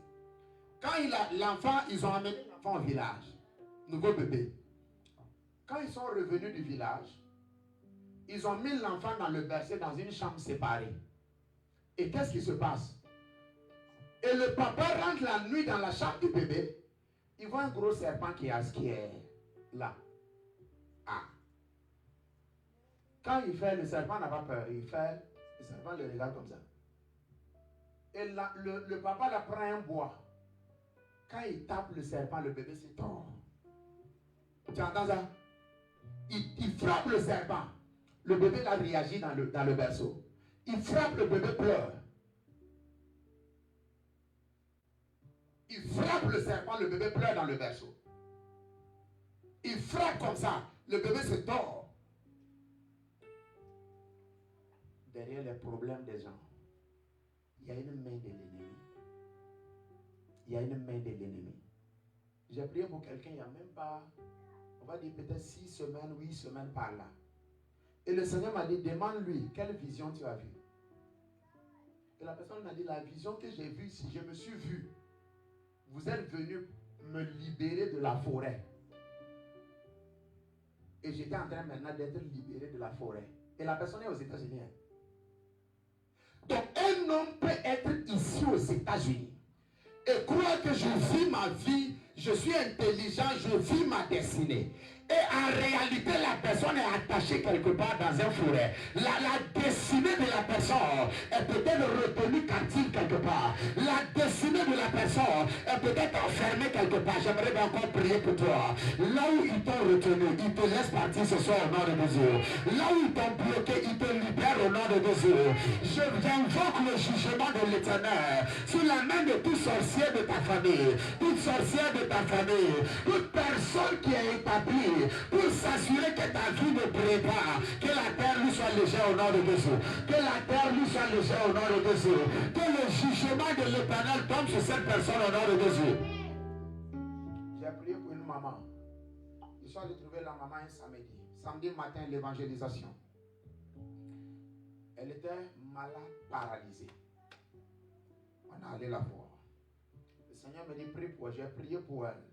Quand l'enfant, ils ont amené l'enfant au village, nouveau bébé. Quand ils sont revenus du village, ils ont mis l'enfant dans le berceau dans une chambre séparée. Et qu'est-ce qui se passe? Et le papa rentre la nuit dans la chambre du bébé. Il voit un gros serpent qui est là. Ah. Quand il fait, le serpent n'a pas peur. Il fait, le serpent le regarde comme ça. Et le papa là prend un bois. Quand il tape le serpent, le bébé se tord. Tu entends ça? Il frappe le serpent. Le bébé là réagit dans le berceau. Il frappe, le bébé pleure. Il frappe le serpent, le bébé pleure dans le berceau. Il frappe comme ça. Le bébé se tord. Derrière les problèmes des gens, il y a une main de l'ennemi. Il y a une main de l'ennemi. J'ai prié pour quelqu'un, il n'y a même pas, on va dire peut-être 6 semaines, 8 semaines par là. Et le Seigneur m'a dit, demande-lui, quelle vision tu as vue? Et la personne m'a dit, la vision que j'ai vue, si je me suis vu, vous êtes venu me libérer de la forêt. Et j'étais en train maintenant d'être libéré de la forêt. Et la personne est aux États-Unis. Donc un homme peut être ici aux États-Unis et croire que je vis ma vie, je suis intelligent, je vis ma destinée. Et en réalité, la personne est attachée quelque part dans un forêt. La destinée de la personne est peut-être retenue captive quelque part. La destinée de la personne est peut-être enfermée quelque part. J'aimerais bien encore prier pour toi. Là où ils t'ont retenu, ils te laissent partir ce soir au nom de Jésus. Là où ils t'ont bloqué, ils te libèrent au nom de Jésus. J'invoque le jugement de l'Éternel sur la main de tout sorcier de ta famille, toute sorcière de ta famille, toute personne qui est établie pour s'assurer que ta vie ne brille pas, que la terre lui soit légère au nom de Jésus, que la terre lui soit légère au nom de Jésus, que le jugement de l'Éternel tombe sur cette personne au nom de Jésus. J'ai prié pour une maman. Je suis allé trouver la maman un samedi. Samedi matin, l'évangélisation. Elle était malade, paralysée. On est allé la voir. Le Seigneur me dit, prie pour elle. J'ai prié pour elle.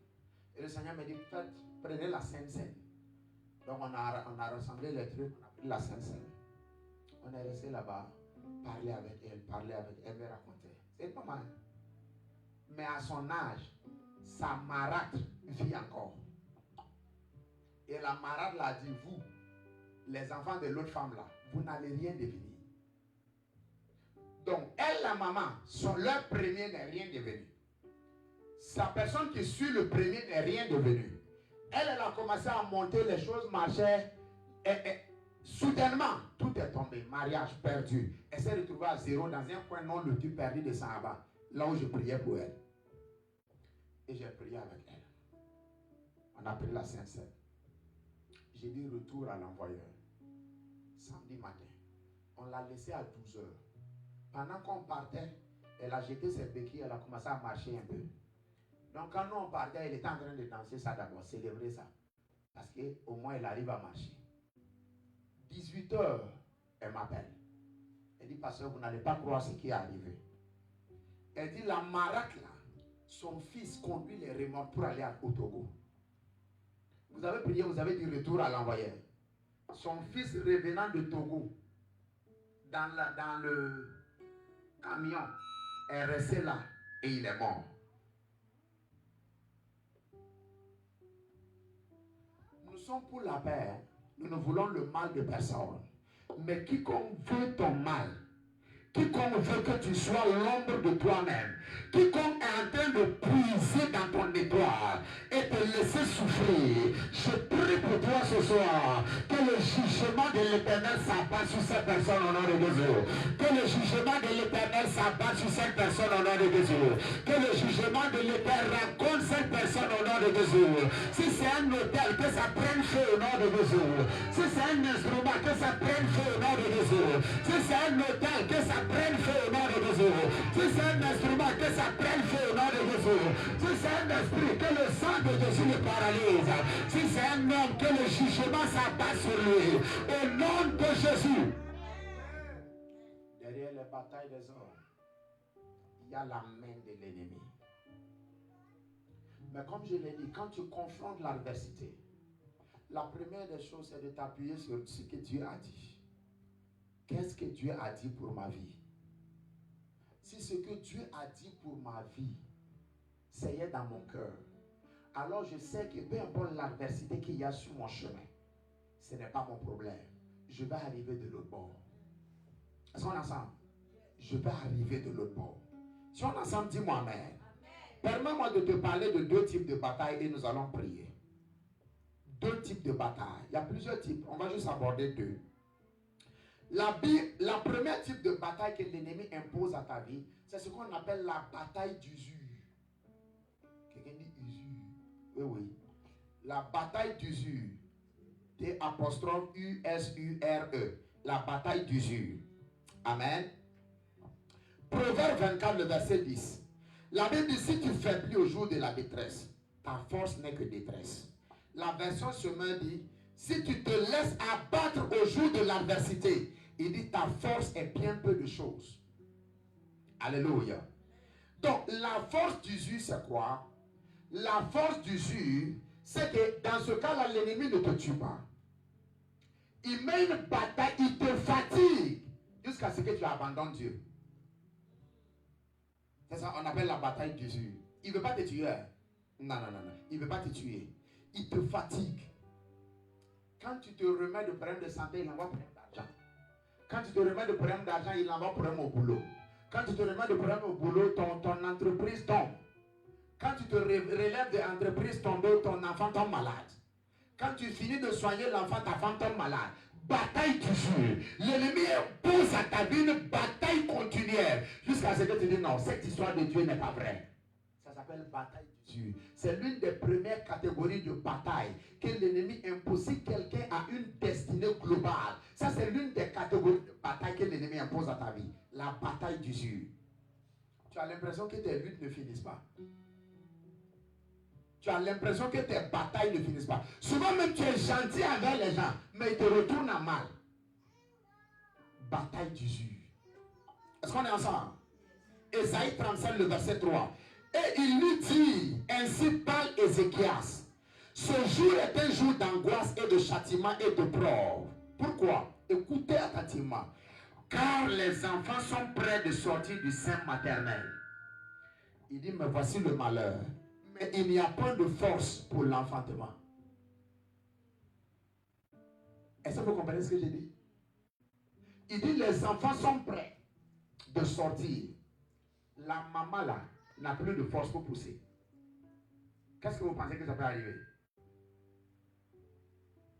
Et le Seigneur me dit, prenez la Sainte Seine. Donc on a rassemblé les trucs, on a pris la Sainte Seine. On est resté là-bas, parler avec elle, elle me racontait. C'est pas mal. Mais à son âge, sa marâtre vit encore. Et la marâtre l'a dit, vous, les enfants de l'autre femme là, vous n'allez rien devenir. Donc, elle, la maman, leur premier n'est rien devenu. Sa personne qui suit le premier n'est rien devenu. Elle a commencé à monter, les choses marchaient. Et soudainement, tout est tombé. Mariage perdu. Elle s'est retrouvée à zéro dans un coin non loti perdu de Sahaba. Là où je priais pour elle. Et j'ai prié avec elle. On a pris la Sainte Seine. J'ai dit retour à l'envoyeur. Samedi matin. On l'a laissée à 12 heures. Pendant qu'on partait, elle a jeté ses béquilles, elle a commencé à marcher un peu. Donc quand nous on partait, elle était en train de danser ça d'abord, célébrer ça. Parce qu'au moins elle arrive à marcher. 18 heures, elle m'appelle. Elle dit, pasteur, vous n'allez pas croire ce qui est arrivé. Elle dit, la maraque là, son fils conduit les remorques pour aller au Togo. Vous avez prié, vous avez dit retour à l'envoyeur. Son fils revenant de Togo, dans le camion, est resté là et il est mort. Nous sommes pour la paix. Nous ne voulons le mal de personne. Mais quiconque veut ton mal, quiconque veut que tu sois l'ombre de toi-même, quiconque est en train de puiser dans ton étoile et te laisser souffrir, je prie pour toi ce soir que le jugement de l'Éternel s'abatte sur cette personne au nom de Jésus. Que le jugement de l'Éternel s'abatte sur cette personne au nom de Jésus. Que le jugement de l'Éternel rencontre cette personne au nom de Jésus. Si c'est un hôtel, que ça prenne feu au nom de Jésus. Si c'est un instrument, que ça prenne feu au nom de Jésus. Si c'est un hôtel, que ça prenne feu au nom de Jésus. Si c'est un instrument, que ça prenne feu au nom de Jésus. Si c'est un esprit, que le sang de Jésus le paralyse. Si c'est un homme, que le jugement s'abatte sur lui. Au nom de Jésus. Derrière les batailles des hommes, il y a la main de l'ennemi. Mais comme je l'ai dit, quand tu confrontes l'adversité, la première des choses, c'est de t'appuyer sur ce que Dieu a dit. Qu'est-ce que Dieu a dit pour ma vie? Si ce que Dieu a dit pour ma vie, c'est dans mon cœur, alors je sais que peu importe l'adversité qu'il y a sur mon chemin, ce n'est pas mon problème. Je vais arriver de l'autre bord. Est-ce qu'on est ensemble? Je vais arriver de l'autre bord. Si on est ensemble, dis-moi amen. Permets-moi de te parler de 2 types de batailles et nous allons prier. 2 types de batailles. Il y a plusieurs types. On va juste aborder 2. La première type de bataille que l'ennemi impose à ta vie, c'est ce qu'on appelle la bataille d'usure. Quelqu'un dit usure. Oui, oui. La bataille d'usure. T'-U-S-U-R-E. La bataille d'usure. Amen. Proverbe 24, le verset 10. La Bible dit, si tu faiblis au jour de la détresse, ta force n'est que détresse. La version chemin dit, si tu te laisses abattre au jour de l'adversité, il dit, ta force est bien peu de choses. Alléluia. Donc, la force d'usure, c'est quoi? La force d'usure, c'est que dans ce cas-là, l'ennemi ne te tue pas. Il met une bataille, il te fatigue jusqu'à ce que tu abandonnes Dieu. C'est ça, on appelle la bataille d'usure. Il ne veut pas te tuer. Non. Il ne veut pas te tuer. Il te fatigue. Quand tu te remets de problème de santé, il envoie problème d'argent. Quand tu te remets de problème d'argent, il envoie problème au boulot. Quand tu te remets de problème au boulot, ton entreprise tombe. Quand tu te relèves de l'entreprise tombée, ton enfant tombe malade. Quand tu finis de soigner l'enfant, ta femme tombe malade. Bataille toujours. L'ennemi pose à ta vie une bataille continuelle jusqu'à ce que tu dis non, cette histoire de Dieu n'est pas vraie. Ça s'appelle bataille d'usure. C'est l'une des premières catégories de bataille que l'ennemi impose si quelqu'un a une destinée globale. Ça, c'est l'une des catégories de bataille que l'ennemi impose à ta vie. La bataille d'usure. Tu as l'impression que tes luttes ne finissent pas. Tu as l'impression que tes batailles ne finissent pas. Souvent même tu es gentil avec les gens, mais ils te retournent à mal. Bataille d'usure. Est-ce qu'on est ensemble? Ésaïe 35, le verset 3. Et il lui dit, ainsi parle Ézéchias, ce jour est un jour d'angoisse et de châtiment et de preuve. Pourquoi? Écoutez attentivement. Car les enfants sont prêts de sortir du sein maternel. Il dit, mais voici le malheur. Mais il n'y a pas de force pour l'enfantement. Est-ce que vous comprenez ce que j'ai dit? Il dit les enfants sont prêts de sortir. La maman là n'a plus de force pour pousser. Qu'est-ce que vous pensez que ça peut arriver?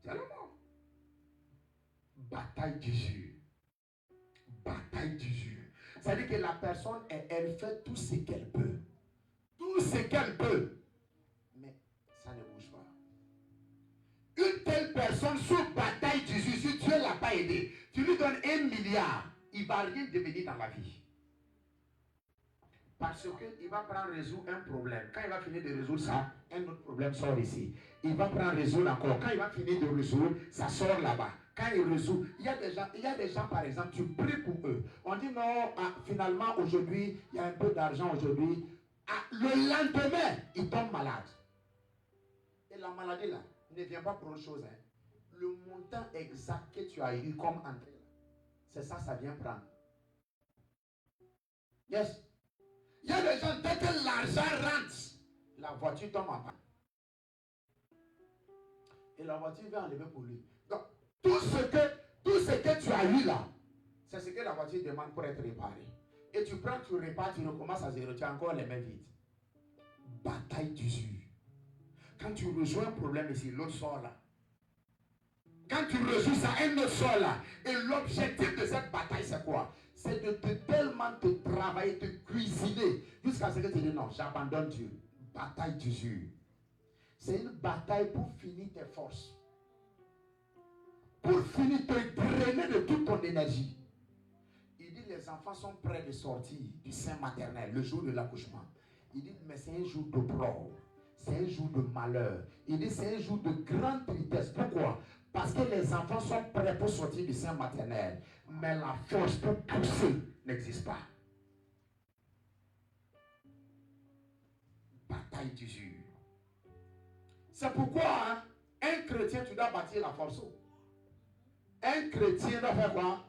C'est la mort. Bataille d'usure. Bataille d'usure. C'est-à-dire que la personne, elle fait tout ce qu'elle peut. Tout ce qu'elle peut. Mais ça ne bouge pas. Une telle personne sous bataille d'usure, si Dieu ne l'a pas aidé, tu lui donnes 1 milliard, il ne va rien devenir dans la vie. Parce qu'il va prendre résoudre un problème. Quand il va finir de résoudre ça, un autre problème sort ici. Il va prendre résoudre encore. Quand il va finir de résoudre, ça sort là-bas. Quand il résout, il y a des gens, par exemple, tu pries pour eux. On dit non, finalement aujourd'hui, il y a un peu d'argent aujourd'hui. Le lendemain, il tombe malade. Et la maladie là ne vient pas pour autre chose. Hein. Le montant exact que tu as eu comme entrée, c'est ça, ça vient prendre. Yes. Il y a des gens, dès que l'argent rentre, la voiture tombe en panne. Et la voiture va enlever pour lui. Donc, tout ce que tu as eu là, c'est ce que la voiture demande pour être réparée. Et tu prends, tu répares, tu recommences à zéro, tu as encore les mains vides. Bataille d'usure. Quand tu rejoins un problème ici, l'autre sort là. Quand tu résous ça, un autre sort là. Et l'objectif de cette bataille, c'est quoi? C'est de tellement te travailler, te cuisiner, jusqu'à ce que tu dis non, j'abandonne Dieu. Bataille d'usure. C'est une bataille pour finir tes forces. Pour finir te drainer de toute ton énergie. Il dit les enfants sont prêts de sortir du sein maternel le jour de l'accouchement. Il dit mais c'est un jour d'opprobre. C'est un jour de malheur. Il dit c'est un jour de grande tristesse. Pourquoi? Parce que les enfants sont prêts pour sortir du sein maternel. Mais la force pour pousser n'existe pas. Bataille d'usure. C'est pourquoi un chrétien, tu dois bâtir la force. Un chrétien doit faire quoi?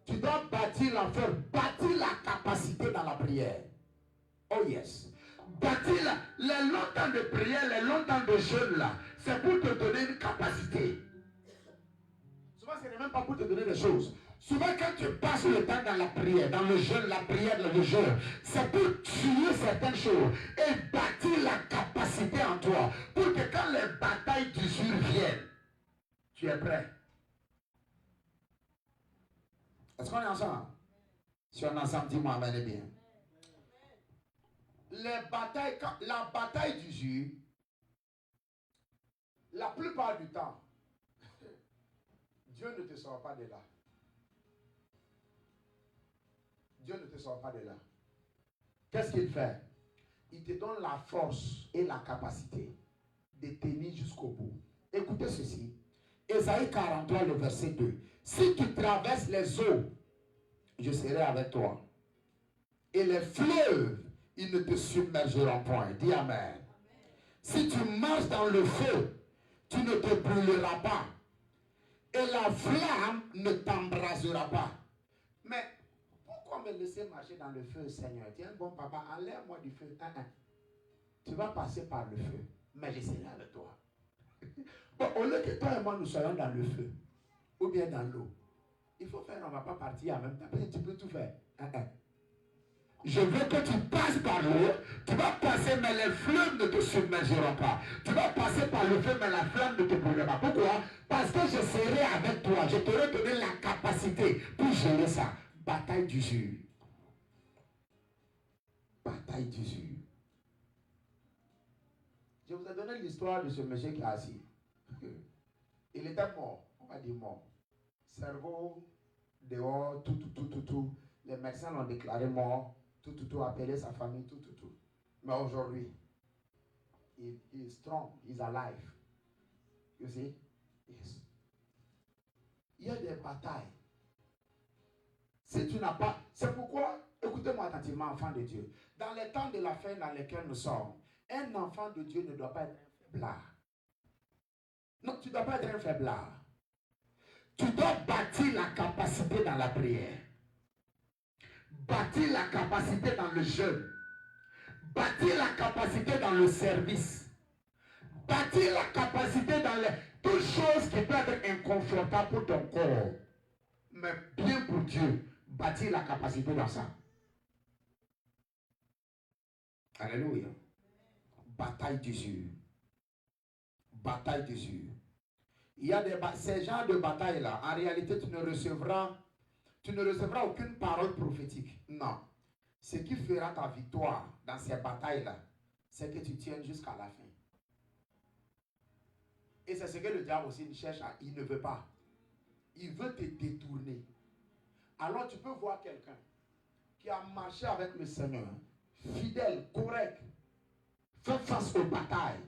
Tu dois bâtir la force, bâtir la capacité dans la prière. Oh yes. Bâtir les longs temps de prière, les longs temps de jeûne là, c'est pour te donner une capacité. Souvent, ce n'est même pas pour te donner des choses. Souvent, quand tu passes le temps dans la prière, dans le jeûne, la prière, le jeûne, c'est pour tuer certaines choses et bâtir la capacité en toi pour que quand les batailles d'usure viennent, tu es prêt. Est-ce qu'on est ensemble? Si on est ensemble, dis-moi, amen bien. Les batailles, la bataille d'usure, La plupart du temps, Dieu ne te sort pas de là. Dieu ne te sort pas de là. Qu'est-ce qu'il fait? Il te donne la force et la capacité de tenir jusqu'au bout. Écoutez ceci. Ésaïe 43, le verset 2. Si tu traverses les eaux, je serai avec toi. Et les fleuves, ils ne te submergeront point. Dis Amen. Si tu marches dans le feu, tu ne te brûleras pas. Et la flamme ne t'embrasera pas. Mais pourquoi me laisser marcher dans le feu, Seigneur? Tu es un bon papa, enlève-moi du feu. Tu vas passer par le feu, mais je serai avec toi. Bon, au lieu que toi et moi nous soyons dans le feu, ou bien dans l'eau, il faut faire, on ne va pas partir en même temps. Tu peux tout faire. Je veux que tu passes par l'eau, tu vas passer, mais les fleuves ne te submergeront pas. Tu vas passer par le feu, mais la flamme ne te brûlera pas. Pourquoi? Parce que je serai avec toi. Je t'aurai donné la capacité pour gérer ça. Bataille d'usure. Bataille d'usure. Je vous ai donné l'histoire de ce monsieur qui est assis. Il était mort, on va dire mort. Cerveau, dehors, tout. Les médecins l'ont déclaré mort, tout, appelé sa famille, tout. Mais aujourd'hui, he is strong, he is alive. You see? Yes. Il y a des batailles. Si tu n'as pas... C'est pourquoi, écoutez-moi attentivement, enfant de Dieu. Dans les temps de la fin dans lesquels nous sommes, un enfant de Dieu ne doit pas être un faiblard. Non, tu ne dois pas être un faiblard. Tu dois bâtir la capacité dans la prière. Bâtir la capacité dans le jeûne. Bâtir la capacité dans le service. Bâtir la capacité dans les... toutes choses qui peuvent être inconfortables pour ton corps. Mais bien pour Dieu, bâtir la capacité dans ça. Alléluia. Bataille d'usure. Bataille d'usure. Il y a ces genres de batailles-là. En réalité, tu ne recevras aucune parole prophétique. Non. Ce qui fera ta victoire dans ces batailles-là, c'est que tu tiennes jusqu'à la fin. Et c'est ce que le diable aussi cherche à... Il ne veut pas. Il veut te détourner. Alors tu peux voir quelqu'un qui a marché avec le Seigneur, fidèle, correct, fait face aux batailles,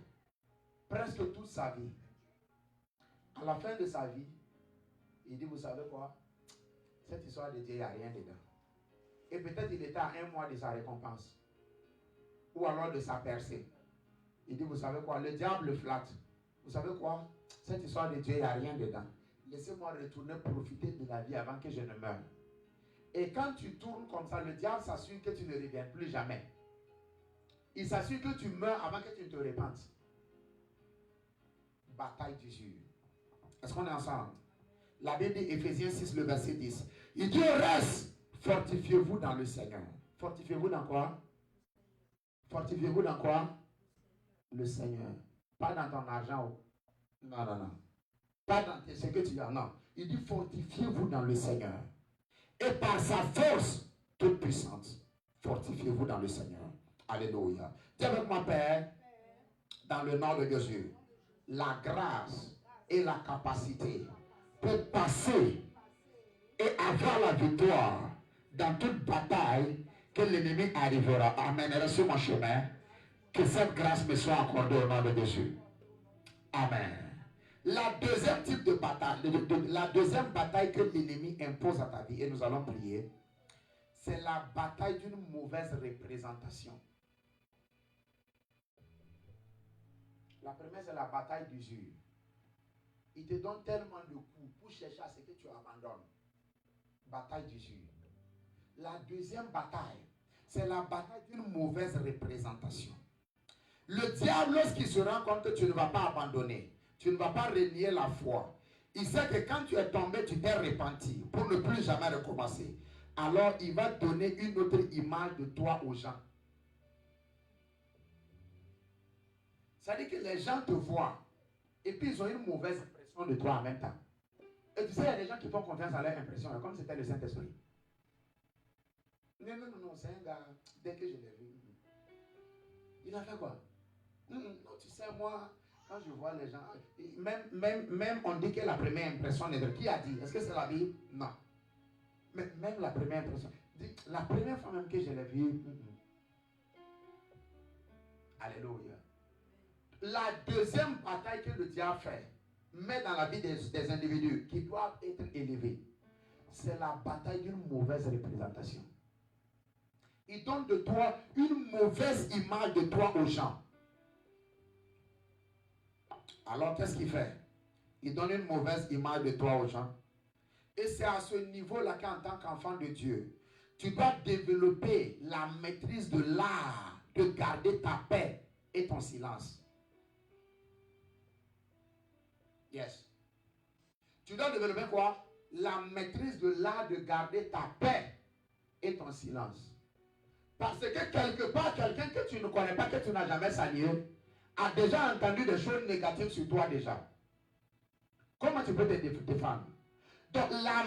presque toute sa vie. À la fin de sa vie, il dit, vous savez quoi? Cette histoire de Dieu, il n'y a rien dedans. Et peut-être il était à 1 mois de sa récompense. Ou alors de sa percée. Il dit, vous savez quoi? Le diable le flatte. Vous savez quoi? Cette histoire de Dieu, il n'y a rien dedans. Laissez-moi retourner profiter de la vie avant que je ne meure. Et quand tu tournes comme ça, le diable s'assure que tu ne reviens plus jamais. Il s'assure que tu meurs avant que tu ne te repentes. Bataille d'usure. Est-ce qu'on est ensemble? La Bible dit, Éphésiens 6, le verset 10. Il dit au reste, fortifiez-vous dans le Seigneur. Fortifiez-vous dans quoi? Fortifiez-vous dans quoi? Le Seigneur. Pas dans ton argent. Non. Pas dans ce que tu as. Non. Il dit, fortifiez-vous dans le Seigneur. Et par sa force toute puissante, fortifiez-vous dans le Seigneur. Alléluia. Dis avec moi, Père, dans le nom de Jésus, la grâce et la capacité pour passer et avoir la victoire dans toute bataille que l'ennemi arrivera. Amen. Et sur mon chemin, que cette grâce me soit accordée au nom de Jésus. Amen. La deuxième type de bataille, la deuxième bataille que l'ennemi impose à ta vie, et nous allons prier, c'est la bataille d'une mauvaise représentation. La première, c'est la bataille d'usure. Il te donne tellement de coups pour chercher à ce que tu abandonnes. Bataille d'usure. La deuxième bataille, c'est la bataille d'une mauvaise représentation. Le diable, lorsqu'il se rend compte que tu ne vas pas abandonner, tu ne vas pas renier la foi, il sait que quand tu es tombé, tu t'es repenti pour ne plus jamais recommencer. Alors, il va donner une autre image de toi aux gens. C'est-à-dire que les gens te voient et puis ils ont une mauvaise impression de toi en même temps. Et tu sais, il y a des gens qui font confiance à leur impression, comme c'était le Saint-Esprit. Non, c'est un gars, dès que je l'ai vu, il a fait quoi? Non, tu sais, moi, Quand je vois les gens, même on dit que la première impression n'est de qui a dit? Est-ce que c'est la Bible? Non. Mais même la première impression. La première fois même que je l'ai vue. Alléluia. La deuxième bataille que le diable fait, met dans la vie des individus qui doivent être élevés, c'est la bataille d'une mauvaise représentation. Il donne de toi une mauvaise image de toi aux gens. Alors qu'est-ce qu'il fait? Il donne une mauvaise image de toi aux gens. Et c'est à ce niveau-là qu'en tant qu'enfant de Dieu, tu dois développer la maîtrise de l'art de garder ta paix et ton silence. Yes. Tu dois développer quoi? La maîtrise de l'art de garder ta paix et ton silence. Parce que quelque part, quelqu'un que tu ne connais pas, que tu n'as jamais salué, a déjà entendu des choses négatives sur toi déjà. Comment tu peux te défendre? Donc la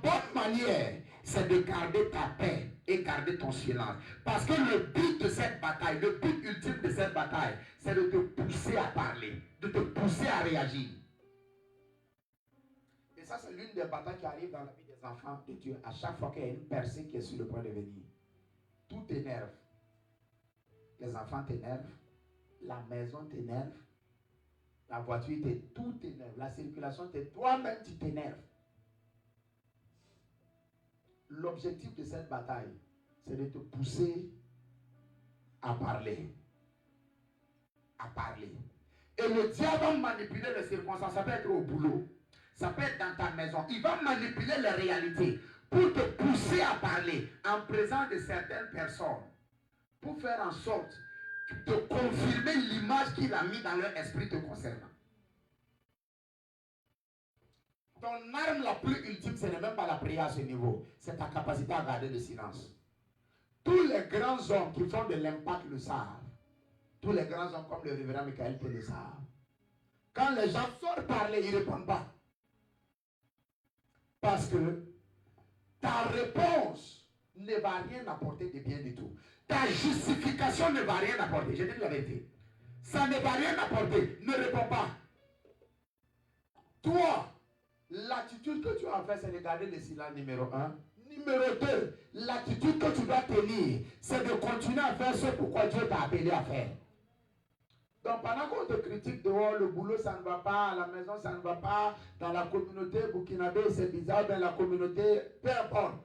bonne manière, c'est de garder ta paix et garder ton silence. Parce que le but de cette bataille, le but ultime de cette bataille, c'est de te pousser à parler, de te pousser à réagir. Et ça, c'est l'une des batailles qui arrive dans la vie des enfants de Dieu. À chaque fois qu'il y a une personne qui est sur le point de venir, tout t'énerve. Les enfants t'énervent, la maison t'énerve, la voiture tout t'énerve, la circulation toi-même tu t'énerves. L'objectif de cette bataille, c'est de te pousser à parler. À parler. Et le diable va manipuler les circonstances. Ça peut être au boulot, ça peut être dans ta maison. Il va manipuler les réalités pour te pousser à parler en présence de certaines personnes, pour faire en sorte de confirmer l'image qu'il a mis dans leur esprit te concernant. Ton arme la plus ultime, ce n'est même pas la prière à ce niveau. C'est ta capacité à garder le silence. Tous les grands hommes qui font de l'impact le savent. Tous les grands hommes comme le révérend Michael te le savent. Quand les gens sortent parler, ils ne répondent pas. Parce que ta réponse ne va rien apporter de bien du tout. Ta justification ne va rien apporter. Je dis la vérité. Ça ne va rien apporter. Ne réponds pas. Toi, l'attitude que tu as fait, c'est de garder le silence numéro 1. Numéro 2, l'attitude que tu dois tenir, c'est de continuer à faire ce pourquoi Dieu t'a appelé à faire. Donc pendant qu'on te critique dehors, le boulot ça ne va pas, à la maison ça ne va pas, dans la communauté burkinabé c'est bizarre, dans la communauté, peu importe.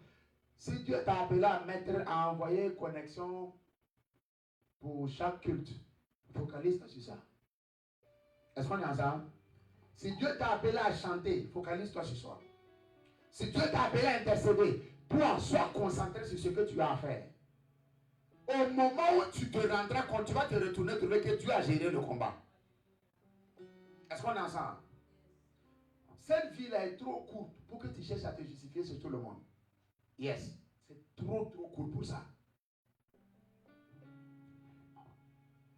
Si Dieu t'a appelé à envoyer connexion pour chaque culte, focalise sur ça. Est-ce qu'on est ensemble? Si Dieu t'a appelé à chanter, focalise-toi sur ça. Si Dieu t'a appelé à intercéder, toi, sois concentré sur ce que tu as à faire. Au moment où tu te rendras compte, tu vas te retourner, trouver que Dieu a géré le combat. Est-ce qu'on est ensemble? Cette vie-là est trop courte pour que tu cherches à te justifier sur tout le monde. Yes. C'est trop court pour ça.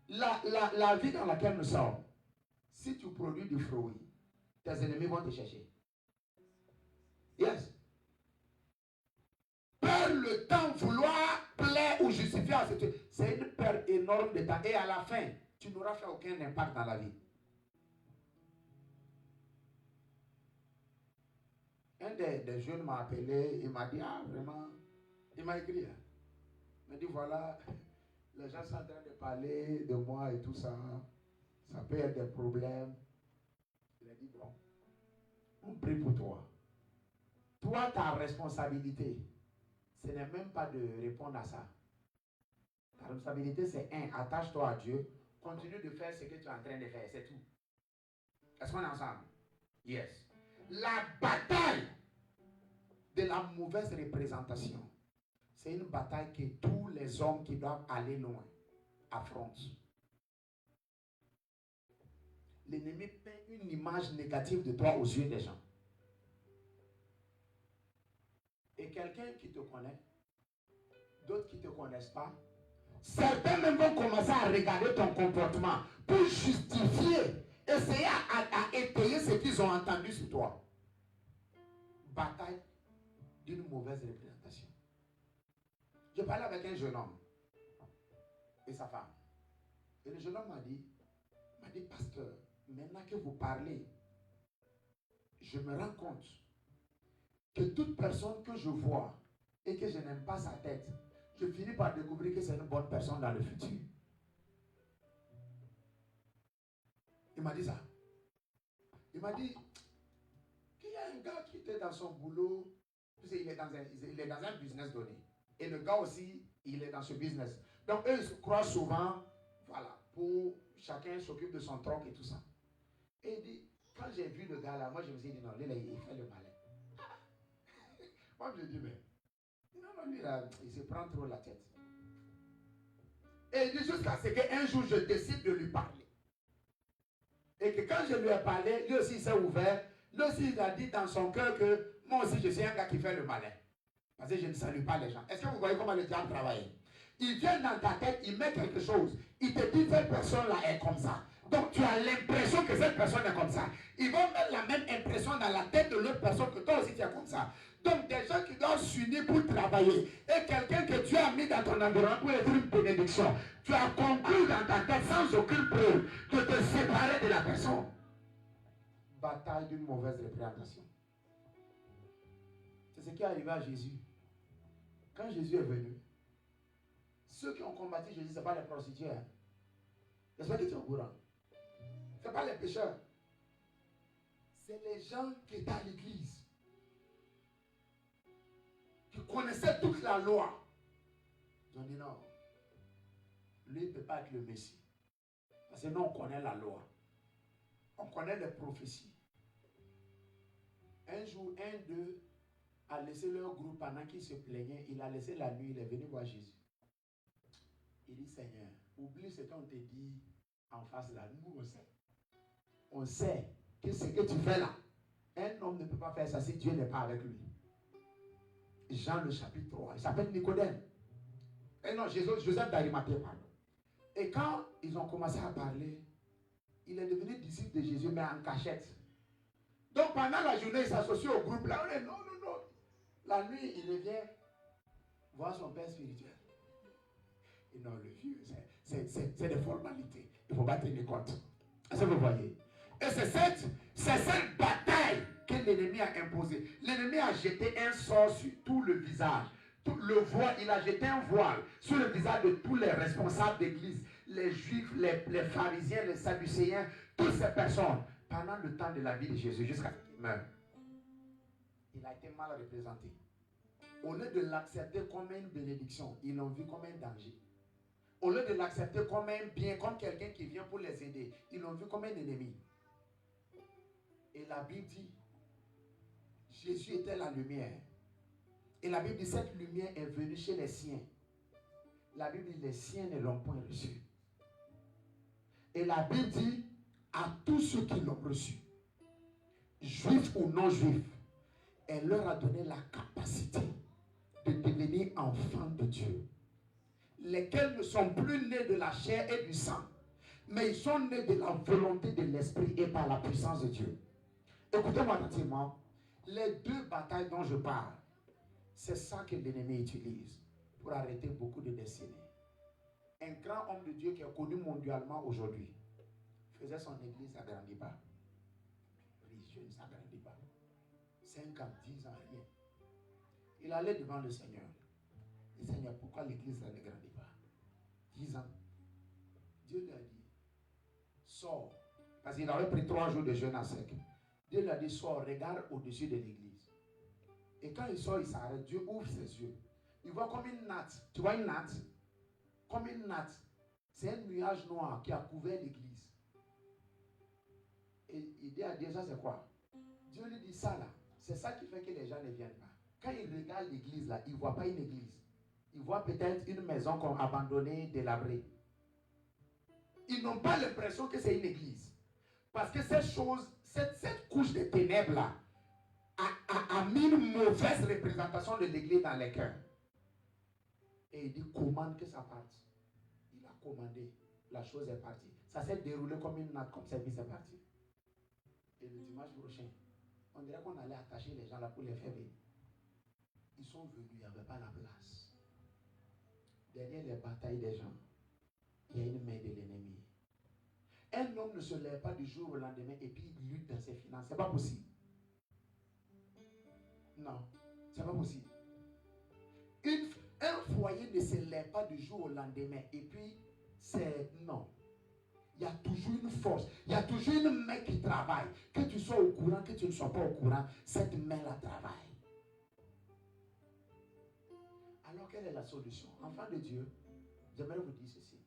La vie dans laquelle nous sommes, si tu produis du fruit, tes ennemis vont te chercher. Yes. Perdre le temps, vouloir plaire ou justifier à ce que c'est une perte énorme de temps. Et à la fin, tu n'auras fait aucun impact dans la vie. Un des jeunes m'a appelé, il m'a dit, ah vraiment, il m'a écrit. Il m'a dit, voilà, les gens sont en train de parler de moi et tout ça. Ça peut être des problèmes. Il a dit, bon, on prie pour toi. Toi, ta responsabilité, ce n'est même pas de répondre à ça. Ta responsabilité, c'est attache-toi à Dieu. Continue de faire ce que tu es en train de faire. C'est tout. Est-ce qu'on est ensemble? Yes. La bataille de la mauvaise représentation, c'est une bataille que tous les hommes qui doivent aller loin affrontent. L'ennemi peint une image négative de toi aux yeux des gens. Et quelqu'un qui te connaît, d'autres qui ne te connaissent pas, certains même vont commencer à regarder ton comportement pour justifier, essayer à étayer ce qu'ils ont entendu sur toi. Bataille d'une mauvaise représentation. Je parlais avec un jeune homme et sa femme. Et le jeune homme m'a dit, pasteur, maintenant que vous parlez, je me rends compte que toute personne que je vois et que je n'aime pas sa tête, je finis par découvrir que c'est une bonne personne dans le futur. Il m'a dit ça. Il m'a dit qu'il y a un gars qui était dans son boulot, il est dans un business donné. Et le gars aussi, il est dans ce business. Donc eux, ils se croient souvent, voilà, pour chacun s'occupe de son troc et tout ça. Et il dit, quand j'ai vu le gars là, moi je me suis dit, non, lui là, il fait le malin. Moi je dis, mais, non, lui là, il se prend trop la tête. Et il dit jusqu'à ce qu'un jour je décide de lui parler. Et que quand je lui ai parlé, lui aussi s'est ouvert. Lui aussi il a dit dans son cœur que moi aussi je suis un gars qui fait le malin. Parce que je ne salue pas les gens. Est-ce que vous voyez comment le diable travaille? Il vient dans ta tête, il met quelque chose. Il te dit cette personne-là est comme ça. Donc tu as l'impression que cette personne est comme ça. Ils vont mettre la même impression dans la tête de l'autre personne que toi aussi tu es comme ça. Donc des gens qui doivent s'unir pour travailler. Et quelqu'un que tu as mis dans ton environnement pour être une bénédiction. Tu as conclu dans ta tête sans aucune preuve de te séparer de la personne. Bataille d'une mauvaise représentation. C'est ce qui est arrivé à Jésus. Quand Jésus est venu, ceux qui ont combattu Jésus, ce n'est pas les prostituées. Hein. J'espère que tu es au courant. Ce n'est pas les pécheurs. C'est les gens qui étaient à l'église. Qui connaissaient toute la loi. Ils ont dit non. Lui ne peut pas être le Messie. Parce que nous, on connaît la loi. On connaît les prophéties. Un jour, un d'eux a laissé leur groupe pendant qu'ils se plaignaient. Il a laissé la nuit, il est venu voir Jésus. Il dit, Seigneur, oublie ce qu'on te dit en face là. Nous, on sait. On sait que ce que tu fais là, un homme ne peut pas faire ça si Dieu n'est pas avec lui. Jean le chapitre 3, il s'appelle Nicodème. Et non, Joseph d'Arimathée, pardon. Et quand ils ont commencé à parler, il est devenu disciple de Jésus, mais en cachette. Donc pendant la journée, il s'associe au groupe là. On dit, non. La nuit, il revient voir son père spirituel. Et non, le vieux, c'est des formalités. Il ne faut pas tenir compte. Est-ce que vous voyez? Et c'est cette bataille que l'ennemi a imposée. L'ennemi a jeté un sort sur tout le visage. Tout le voile, il a jeté un voile sur le visage de tous les responsables d'église. Les juifs, les pharisiens, les sadducéens, toutes ces personnes. Pendant le temps de la vie de Jésus, jusqu'à ce qu'il meure. Il a été mal représenté. Au lieu de l'accepter comme une bénédiction, ils l'ont vu comme un danger. Au lieu de l'accepter comme un bien, comme quelqu'un qui vient pour les aider, ils l'ont vu comme un ennemi. Et la Bible dit, Jésus était la lumière. Et la Bible dit, cette lumière est venue chez les siens. La Bible dit, les siens ne l'ont point reçu. Et la Bible dit, à tous ceux qui l'ont reçu, juifs ou non juifs, elle leur a donné la capacité de devenir enfants de Dieu. Lesquels ne sont plus nés de la chair et du sang, mais ils sont nés de la volonté de l'esprit et par la puissance de Dieu. Écoutez-moi attentivement, les deux batailles dont je parle, c'est ça que l'ennemi utilise pour arrêter beaucoup de destinées. Un grand homme de Dieu qui est connu mondialement aujourd'hui faisait son église, ça ne grandit pas. Religieux, ça ne grandit pas. 5 ans, 10 ans, rien. Il allait devant le Seigneur. Le Seigneur, pourquoi l'église ne grandit pas? 10 ans. Dieu lui a dit, sors. Parce qu'il avait pris 3 jours de jeûne à sec. Dieu lui a dit, sors, regarde au-dessus de l'église. Et quand il sort, il s'arrête. Dieu ouvre ses yeux. Il voit comme une natte. Tu vois une natte? Comme une natte. C'est un nuage noir qui a couvert l'église. Et il dit à Dieu, ça c'est quoi? Dieu lui dit, ça là, c'est ça qui fait que les gens ne viennent pas. Quand il regarde l'église là, il ne voit pas une église. Il voit peut-être une maison comme abandonnée, délabrée. Ils n'ont pas l'impression que c'est une église. Parce que cette chose, cette couche de ténèbres là, a mis une mauvaise représentation de l'église dans les cœurs. Et il dit, commande que ça parte. Il a commandé. La chose est partie. Ça s'est déroulé comme une natte, comme service est parti. Et le dimanche prochain, on dirait qu'on allait attacher les gens là pour les faire venir. Ils sont venus, il n'y avait pas la place. Derrière les batailles des gens, il y a une main de l'ennemi. Un homme ne se lève pas du jour au lendemain et puis il lutte dans ses finances. C'est pas possible. Non, c'est pas possible. Un foyer ne se lève pas du jour au lendemain et puis c'est... Non. Il y a toujours une force. Il y a toujours une main qui travaille. Que tu sois au courant, que tu ne sois pas au courant, cette main-là travaille. Alors quelle est la solution? Enfants de Dieu, j'aimerais vous dire ceci.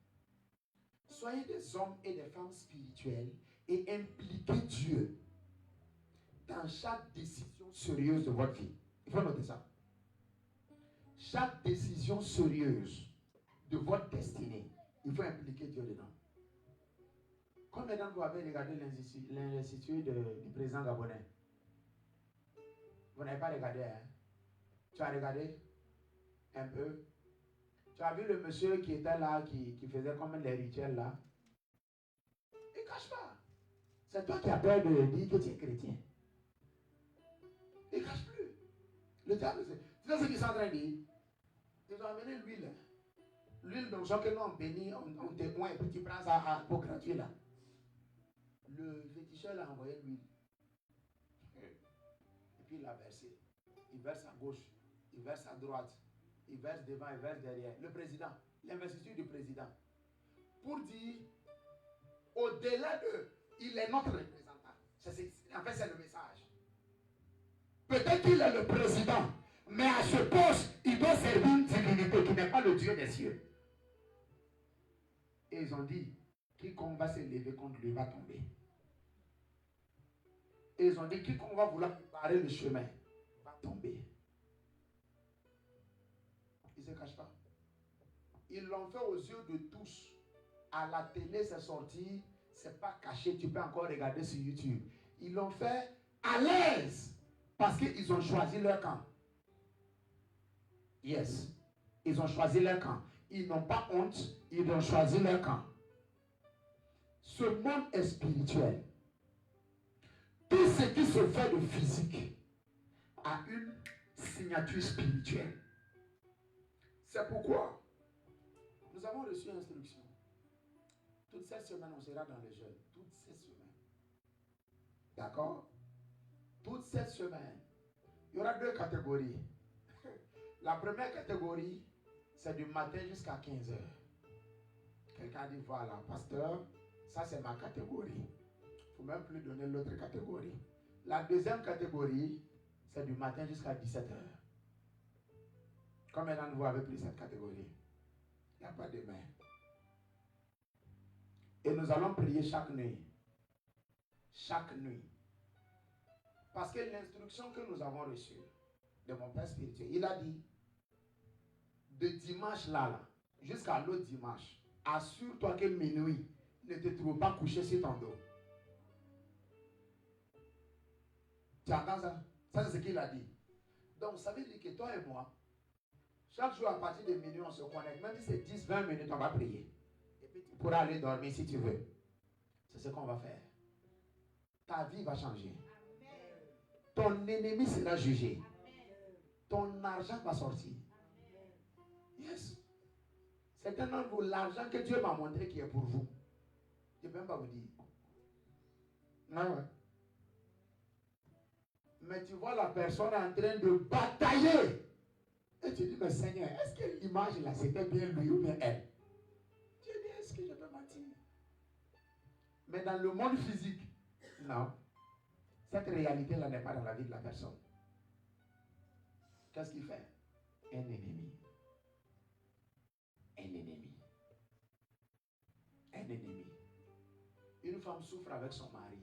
Soyez des hommes et des femmes spirituels et impliquez Dieu dans chaque décision sérieuse de votre vie. Il faut noter ça. Chaque décision sérieuse de votre destinée, il faut impliquer Dieu dedans. Combien d'entre vous avez regardé l'institut du président gabonais? Vous n'avez pas regardé, hein? Tu as regardé un peu? Tu as vu le monsieur qui était là, qui faisait comme les rituels là? Il ne cache pas. C'est toi qui as peur de dire que tu es chrétien. Il ne cache plus. Le diable, tu sais ce qu'ils sont en train de dire? Ils ont amené l'huile. L'huile, donc, que nous on bénit, on témoigne, et puis tu prends ça pour gratuit là. Le féticheur a envoyé l'huile. Et puis il a versé. Il verse à gauche, il verse à droite, il verse devant, il verse derrière. Le président, l'investiture du président. Pour dire, au-delà de, il est notre représentant. En fait, c'est le message. Peut-être qu'il est le président, mais à ce poste, il doit servir une divinité qui n'est pas le Dieu des cieux. Et ils ont dit, quiconque va se lever contre lui va tomber. Et ils ont dit, quiconque va vouloir barrer le chemin va tomber. Ils ne se cachent pas. Ils l'ont fait aux yeux de tous. À la télé, c'est sorti, c'est pas caché, tu peux encore regarder sur YouTube. Ils l'ont fait à l'aise parce qu'ils ont choisi leur camp. Yes. Ils ont choisi leur camp. Ils n'ont pas honte, ils ont choisi leur camp. Ce monde est spirituel. Tout ce qui se fait de physique a une signature spirituelle. C'est pourquoi nous avons reçu l'instruction. Toute cette semaine, on sera dans le jeûne. Toute cette semaine. D'accord? Toute cette semaine, il y aura deux catégories. La première catégorie, c'est du matin jusqu'à 15h. Quelqu'un dit, voilà, pasteur, ça c'est ma catégorie. Il ne faut même plus donner l'autre catégorie. La deuxième catégorie, c'est du matin jusqu'à 17h. Combien d'entre vous avez pris cette catégorie? Il n'y a pas de main. Et nous allons prier chaque nuit. Chaque nuit. Parce que l'instruction que nous avons reçue de mon père spirituel, il a dit, de dimanche là jusqu'à l'autre dimanche, assure-toi que minuit ne te trouve pas couché sur ton dos. Tu entends ça? Ça, c'est ce qu'il a dit. Donc, ça veut dire que toi et moi, chaque jour à partir de minuit, on se connecte. Même si c'est 10-20 minutes, on va prier. Et puis, tu pourras aller dormir si tu veux. C'est ce qu'on va faire. Ta vie va changer. Ton ennemi sera jugé. Ton argent va sortir. Yes. C'est un homme pour l'argent que Dieu m'a montré qui est pour vous. Je ne peux même pas vous dire. Non, ouais. Mais tu vois la personne en train de batailler. Et tu dis, mais Seigneur, est-ce que l'image là, c'était bien lui ou bien elle? Tu dis, est-ce que je peux mentir? Mais dans le monde physique, non. Cette réalité-là n'est pas dans la vie de la personne. Qu'est-ce qu'il fait? Un ennemi. Un ennemi. Un ennemi. Une femme souffre avec son mari.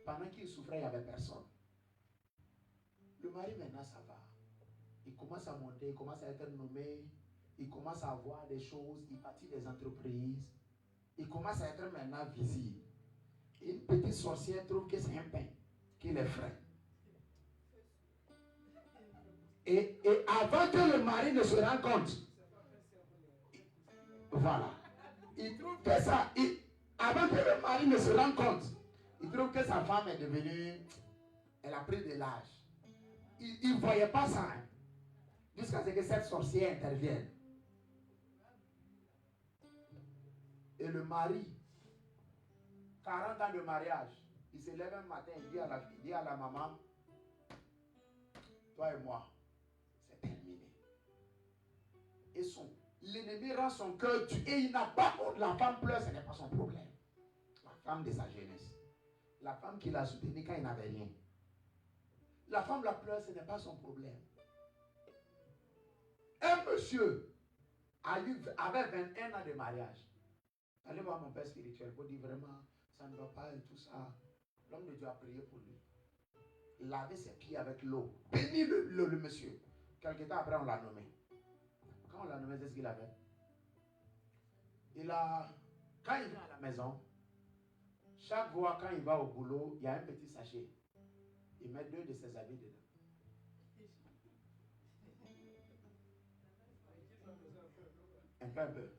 Pendant qu'il souffrait, il n'y avait personne. Le mari, maintenant, ça va. Il commence à monter, il commence à être nommé, il commence à avoir des choses, il bâtit des entreprises, il commence à être maintenant visible. Et une petite sorcière trouve que c'est un pain qu'il effraie. Et avant que le mari ne se rende compte, voilà, il trouve que ça, avant que le mari ne se rende compte, il trouve que sa femme est devenue, elle a pris de l'âge. Il ne voyait pas ça, hein, jusqu'à ce que cette sorcière intervienne. Et le mari 40 ans de mariage. Il se lève un matin, il dit à la fille, il dit à la maman, toi et moi, c'est terminé. Et l'ennemi rend son cœur dur. Et il n'a pas honte. La femme pleure, ce n'est pas son problème. La femme de sa jeunesse. La femme qui l'a soutenue quand il n'avait rien. La femme la pleure, ce n'est pas son problème. Un monsieur avait 21 ans de mariage. Allez voir mon père spirituel pour dire vraiment, ça ne va pas et tout ça. L'homme de Dieu a prié pour lui. Laver ses pieds avec l'eau. Bénir le monsieur. Quelque temps après, on l'a nommé. Quand on l'a nommé, c'est ce qu'il avait. Quand il vient à la maison, chaque fois quand il va au boulot, il y a un petit sachet. Il met 2 de ses habits dedans. Un peu.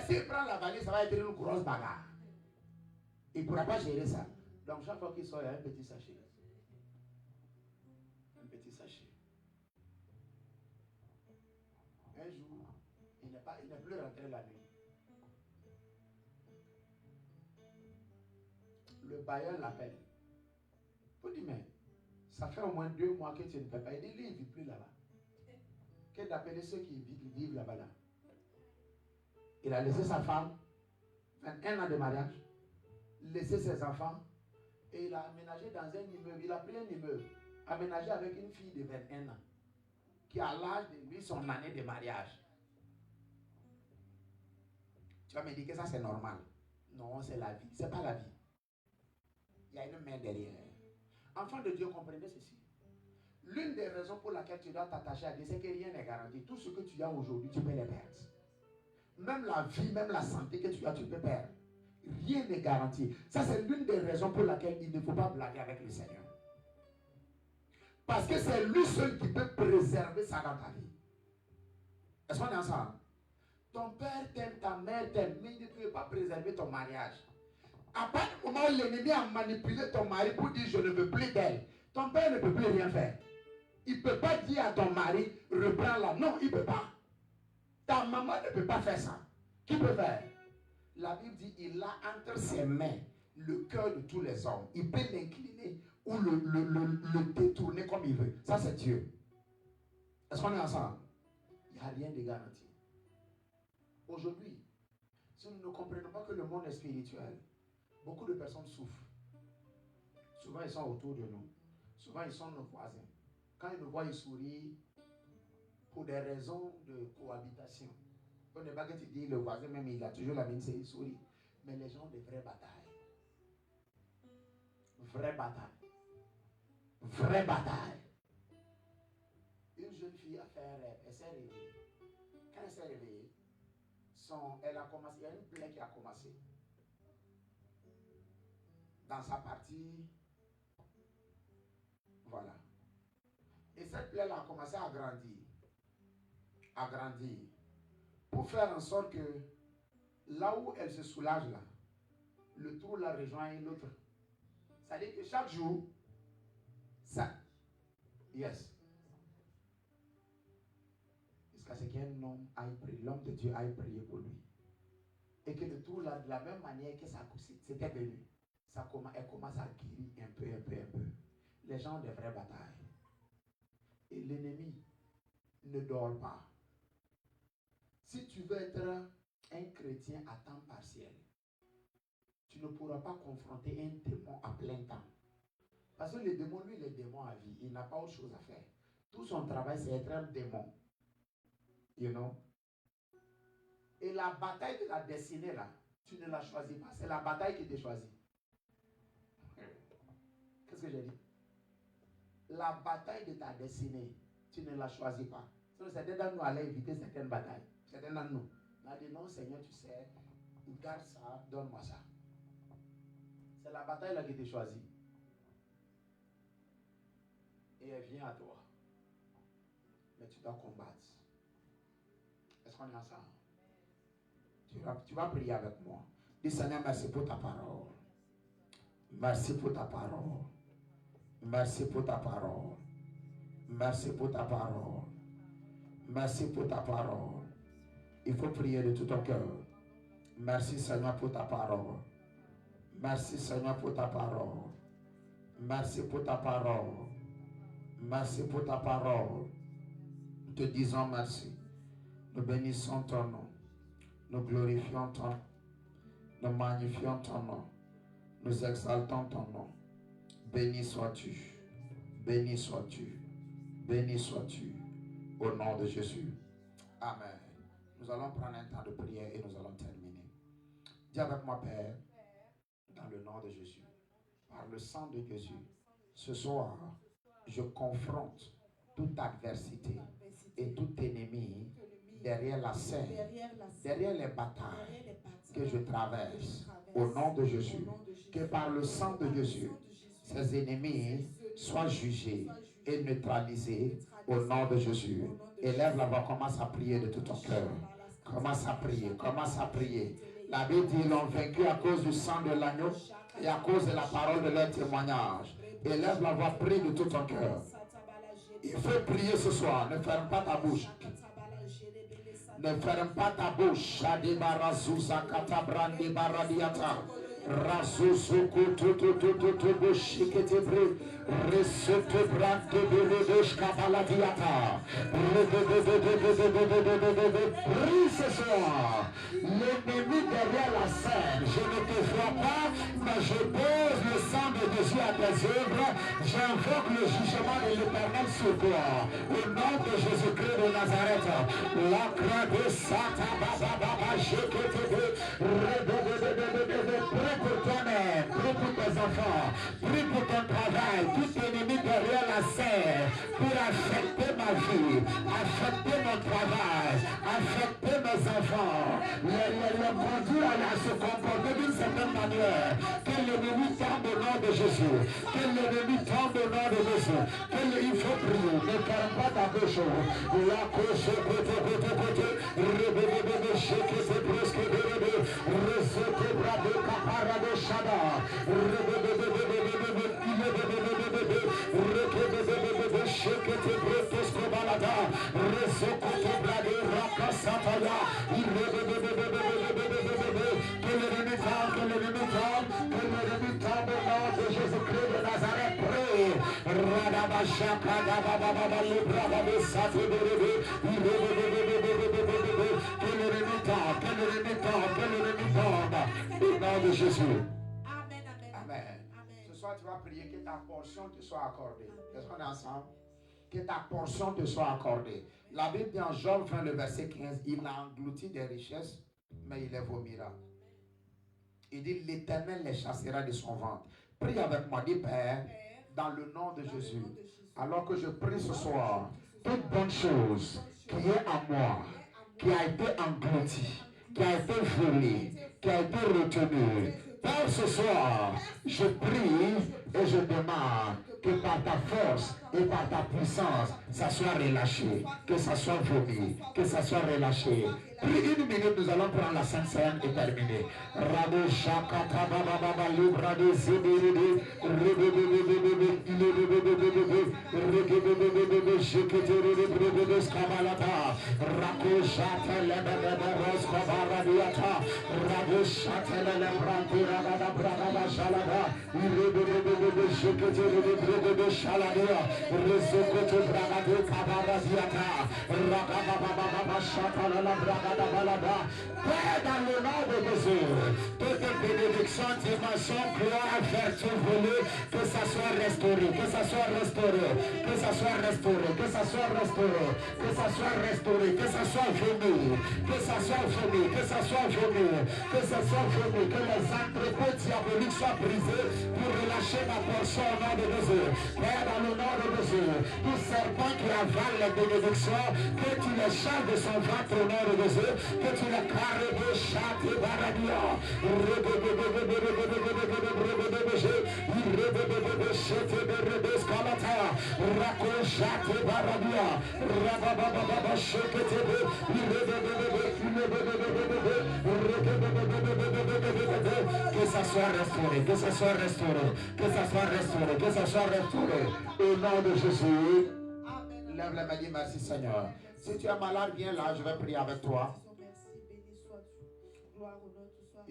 S'il prend la valise, ça va être une grosse bagarre. Il ne pourra pas gérer ça. Donc chaque fois qu'il sort, il y a un petit sachet. Un petit sachet. Un jour, il n'est plus rentré la nuit. Le bailleur l'appelle. Il dit, mais ça fait au moins 2 mois que tu ne peux pas. Il dit, lui, il ne vit plus là-bas. Qu'est-ce d'appeler ceux qui vivent là-bas là? Il a laissé sa femme, 21 ans de mariage, laissé ses enfants, et il a aménagé dans un immeuble. Il a pris un immeuble, aménagé avec une fille de 21 ans, qui a l'âge de lui, son année de mariage. Tu vas me dire que ça c'est normal. Non, c'est la vie. C'est pas la vie. Il y a une main derrière. Enfant de Dieu, comprenez ceci. L'une des raisons pour laquelle tu dois t'attacher à Dieu, c'est que rien n'est garanti. Tout ce que tu as aujourd'hui, tu peux les perdre. Même la vie, même la santé que tu as, tu peux perdre. Rien n'est garanti. Ça, c'est l'une des raisons pour laquelle il ne faut pas blaguer avec le Seigneur. Parce que c'est lui seul qui peut préserver ça dans ta vie. Est-ce qu'on est ensemble? Ton père t'aime, ta mère t'aime, mais il ne peut pas préserver ton mariage. À partir du moment où l'ennemi a manipulé ton mari pour dire je ne veux plus d'elle, ton père ne peut plus rien faire. Il ne peut pas dire à ton mari, reprends-la. Non, il ne peut pas. Ta maman ne peut pas faire ça. Qui peut faire? La Bible dit, il a entre ses mains le cœur de tous les hommes. Il peut l'incliner ou le détourner comme il veut. Ça, c'est Dieu. Est-ce qu'on est ensemble? Il n'y a rien de garanti. Aujourd'hui, si nous ne comprenons pas que le monde est spirituel, beaucoup de personnes souffrent. Souvent, ils sont autour de nous. Souvent, ils sont nos voisins. Quand ils nous voient, ils sourient pour des raisons de cohabitation. On n'est pas que tu dis, le voisin même, il a toujours la même souris. Mais les gens ont des vraies batailles. Vraie bataille. Vraie bataille. Une jeune fille a fait un rêve. Elle s'est réveillée. Quand elle s'est réveillée, elle a commencé, il y a une plaie qui a commencé. Dans sa partie, voilà. Et cette plaie-là a commencé à grandir. À grandir. Pour faire en sorte que là où elle se soulage là, le trou la rejoint l'autre. C'est-à-dire que chaque jour, ça, yes. Jusqu'à ce qu'un homme aille prier, l'homme de Dieu aille prier pour lui. Et que le trou là, de la même manière que ça c'était venu, elle commence à guérir un peu. Les gens ont des vraies batailles. Et l'ennemi ne dort pas. Si tu veux être un chrétien à temps partiel, tu ne pourras pas confronter un démon à plein temps. Parce que le démon, lui, il est démon à vie. Il n'a pas autre chose à faire. Tout son travail, c'est être un démon. You know? Et la bataille de la destinée, là, tu ne la choisis pas. C'est la bataille qui te choisit. Qu'est-ce que j'ai dit? La bataille de ta destinée, tu ne la choisis pas. Certains d'entre nous allaient éviter certaines batailles. Certains d'entre nous. On a dit non, Seigneur, tu sais, garde ça, donne-moi ça. C'est la bataille là qui te choisit. Et elle vient à toi. Mais tu dois combattre. Est-ce qu'on est ensemble? Tu vas prier avec moi. Dis Seigneur, merci pour ta parole. Merci pour ta parole. Merci pour ta parole. Merci pour ta parole. Merci pour ta parole. Il faut prier de tout ton cœur. Merci Seigneur pour ta parole. Merci Seigneur pour ta parole. Merci pour ta parole. Merci pour ta parole. Nous te disons merci. Nous bénissons ton nom. Nous glorifions ton nom. Nous magnifions ton nom. Nous exaltons ton nom. Béni sois-tu. Béni sois-tu. Béni sois-tu. Au nom de Jésus. Amen. Nous allons prendre un temps de prière et nous allons terminer. Dis avec moi, Père, dans le nom de Jésus, par le sang de Jésus, ce soir, je confronte toute adversité et tout ennemi derrière la scène, derrière les batailles que je traverse. Au nom de Jésus, que par le sang de Jésus, ces ennemis soient jugés et neutralisés au nom de Jésus. Élève la voix, commence à prier de tout ton cœur. Commence à prier, commence à prier. La Bible dit, ils l'ont vaincu à cause du sang de l'agneau et à cause de la parole de leur témoignage. Élève la voix, prie de tout ton cœur. Il faut prier ce soir, ne ferme pas ta bouche. Ne ferme pas ta bouche. Adibarazuza katabrandi baradiata. Razuzuku tututututu bushiketebre. Resote brante beredosh kabaladiata. Prie ce soir. L'ennemi derrière la scène. Je ne te vois pas, mais je pose le sang de Jésus à tes œuvres. J'invoque le jugement de l'Éternel sur toi. Au nom de Jésus-Christ de Nazareth. La croix de Satan, Baba, prie pour toi-même, prie pour tes enfants, prie pour ton travail, tout ennemi derrière la scène pour affecter ma vie, affecter mon travail, affecter mes enfants, les conduire à se comporter d'une certaine manière. Que l'ennemi tombe au nom de Jésus, que l'ennemi tombe au nom de Jésus, il faut prier, ne ferme pas ta bouche. La couche côté, Jésus-Christ de Nazareth, prie. Au nom de Jésus. Amen. Ce soir, tu vas prier que ta portion te soit accordée. Est-ce qu'on est ensemble? Que ta portion te soit accordée. La Bible dit en Job 20, le verset 15, il a englouti des richesses, mais il les vomira. Il dit, l'Éternel les chassera de son ventre. Prie avec moi, dis Père, dans le nom de Jésus, alors que je prie ce soir, toute bonne chose qui est en moi, qui a été engloutie, qui a été volée, qui a été retenue, Père, ce soir, je prie et je demande que par ta force et par ta puissance, ça soit relâché, que ça soit vomi, que ça soit relâché. Prie une minute, nous allons prendre la Sainte Seine et terminer. Rado Shakata Baba Baba Libra de Zébéré, Père, dans le nom de Jésus, toute bénédiction, dimension, gloire, vertu, volée, que ça soit restauré, que ça soit restauré, que ça soit restauré, que ça soit restauré, que ça soit restauré, que ça soit venu, que ça soit venu, que ça soit venu, que ça soit venu, que les entrepôts diaboliques soient brisés pour relâcher ma portion au nom de Jésus. Père, dans le nom de Jésus, tout serpent qui avale les bénédictions, que tu les chasses de son ventre au nom de Jésus, que tu les carrés de chat et baradia. Que ça soit restauré, que ça soit restauré, que ça soit restauré, que ça soit restauré. Au nom de Jésus. Lève la main, dis merci Seigneur. Si tu es malade, viens là, je vais prier avec toi.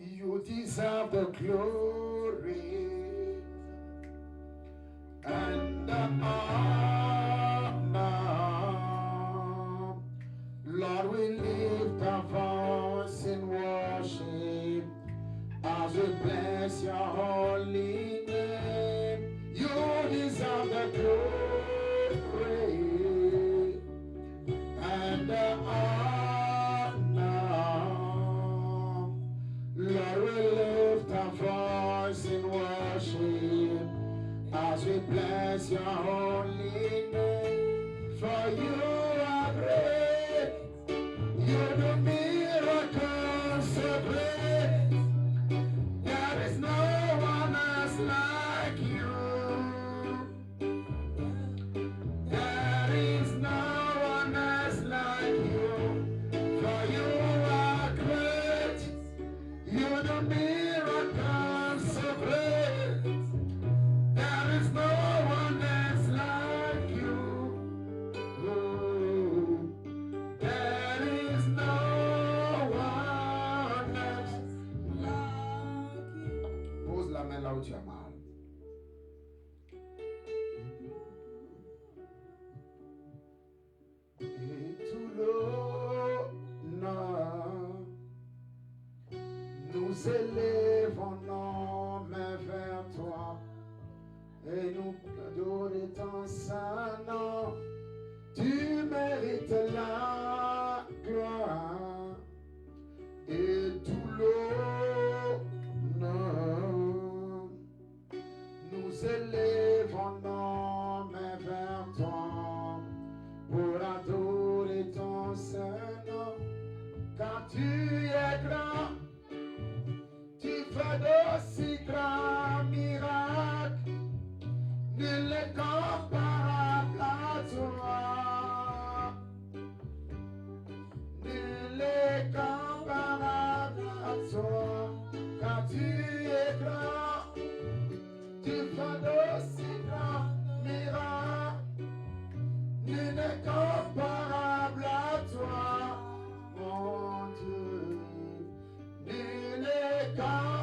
You deserve the glory and the honor. Lord, we lift our voice in worship as we bless your holy name. You deserve the glory and the honor. Lord, we lift our voice in worship as we bless your holy name. For you are great, you do miracles so great. There is no one else like you. There is no one else like you. For you are great, you do miracles so great. There is no one else like you. Oh, there is no one else like you. Pose la main là où tu as mal. Et tout l'honneur, nous élèvons nos mains vers toi et nous adorons ton saint nom. Tu mérites la gloire et tout l'honneur. Nous élèvons nos mains vers toi pour adorer ton saint nom. Car tu es grand, tu fais d'aussi grands miracles. Nul n'est comparable à toi. Nul n'est comparable à toi. Car tu es grand, tu fais d'aussi grands miracles. Nul n'est comparable à toi, mon Dieu. Nul n'est comparable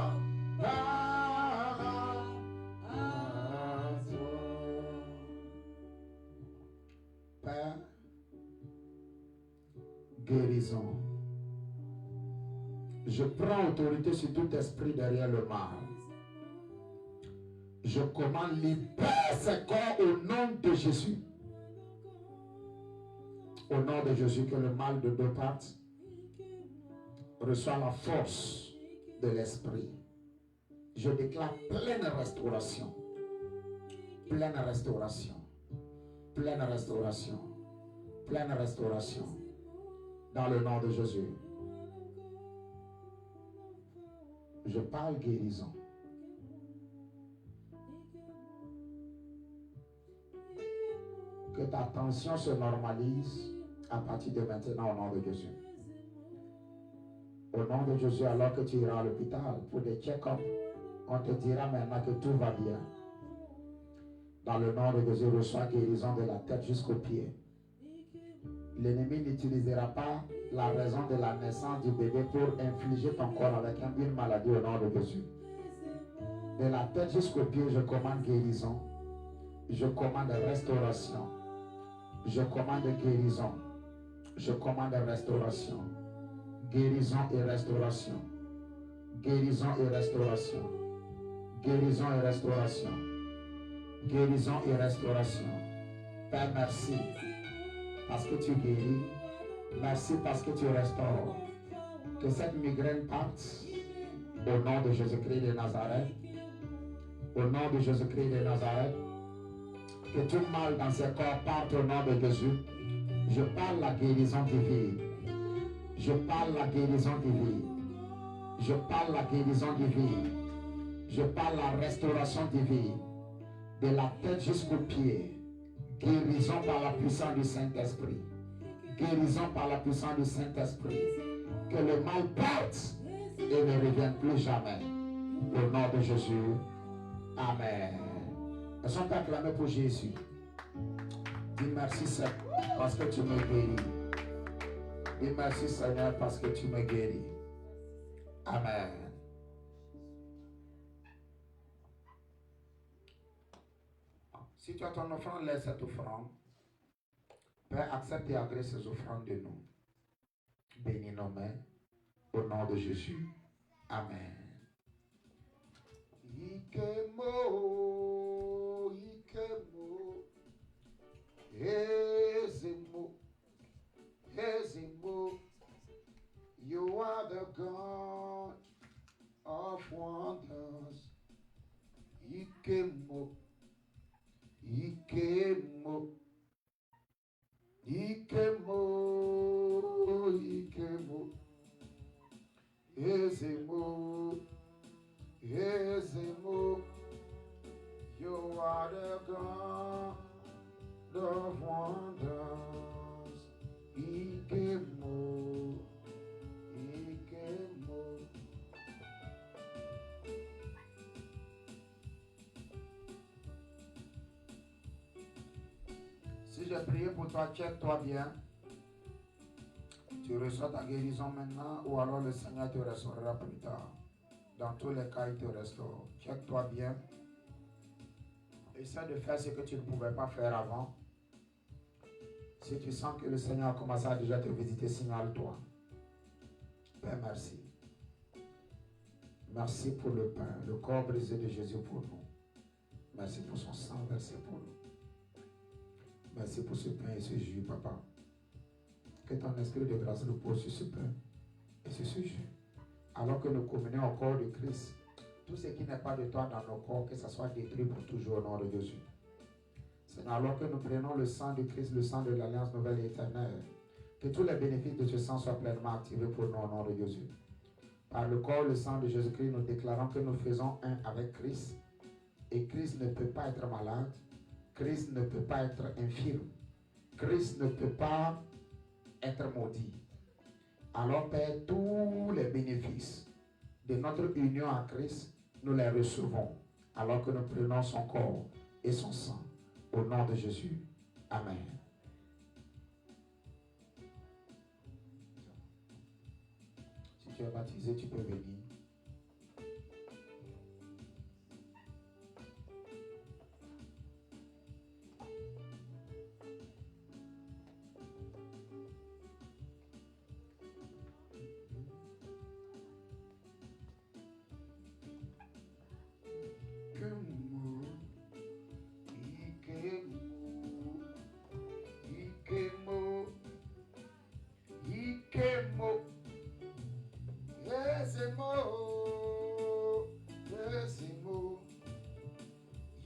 à toi. Père, guérison. Je prends autorité sur tout esprit derrière le mal. Je commande libère ce corps au nom de Jésus. Au nom de Jésus, que le mal de deux parts reçoit la force de l'esprit. Je déclare pleine restauration. Pleine restauration. Pleine restauration. Pleine restauration. Dans le nom de Jésus. Je parle guérison. Que ta tension se normalise à partir de maintenant au nom de Jésus. Au nom de Jésus, alors que tu iras à l'hôpital pour des check-up, on te dira maintenant que tout va bien. Dans le nom de Jésus, reçois guérison de la tête jusqu'aux pieds. L'ennemi n'utilisera pas la raison de la naissance du bébé pour infliger ton corps avec une maladie au nom de Jésus. De la tête jusqu'aux pieds, je commande guérison. Je commande restauration. Je commande guérison. Je commande restauration. Guérison et restauration. Guérison et restauration. Guérison et restauration. Guérison et restauration. Père, merci parce que tu guéris. Merci parce que tu restaures. Que cette migraine parte au nom de Jésus-Christ de Nazareth. Au nom de Jésus-Christ de Nazareth. Que tout mal dans ce corps parte au nom de Jésus. Je parle la guérison divine. Je parle la guérison divine. Je parle la guérison divine. Je parle la restauration divine. De la tête jusqu'aux pieds. Guérison par la puissance du Saint-Esprit. Guérison par la puissance du Saint-Esprit. Que le mal parte et ne revienne plus jamais. Au nom de Jésus. Amen. Est-ce qu'on peut acclamer pour Jésus? Dis merci Seigneur parce que tu me guéris. Dis merci Seigneur parce que tu me guéris. Amen. Si tu as ton offrande, laisse cette offrande. Père, accepte et agrée ces offrandes de nous. Bénis nos mains. Au nom de Jésus. Amen. Ikemo, Ikemo, Ezemo, Ezemo, you are the God of wonders. Ikemo, Ikemo, Ikemo, Ikemo, Ezemo, Ezemo, you are the God of wonders. Ikemo, Ikemo. Si j'ai prié pour toi, check-toi bien. Tu reçois ta guérison maintenant ou alors le Seigneur te restaurera plus tard. Dans tous les cas, il te restaure. Check-toi bien. Essaie de faire ce que tu ne pouvais pas faire avant. Si tu sens que le Seigneur a commencé à déjà te visiter, signale-toi. Père, merci. Merci pour le pain, le corps brisé de Jésus pour nous. Merci pour son sang versé pour nous. Merci pour ce pain et ce jus, papa. Que ton esprit de grâce repose sur ce pain et sur ce jus. Alors que nous communions au corps de Christ, tout ce qui n'est pas de toi dans nos corps, que ça soit détruit pour toujours au nom de Jésus. Seigneur, alors que nous prenons le sang de Christ, le sang de l'Alliance nouvelle et éternelle, que tous les bénéfices de ce sang soient pleinement activés pour nous au nom de Jésus. Par le corps et le sang de Jésus-Christ, nous déclarons que nous faisons un avec Christ. Et Christ ne peut pas être malade. Christ ne peut pas être infirme. Christ ne peut pas être maudit. Alors, Père, tous les bénéfices de notre union à Christ, nous les recevons alors que nous prenons son corps et son sang. Au nom de Jésus. Amen. Si tu es baptisé, tu peux venir.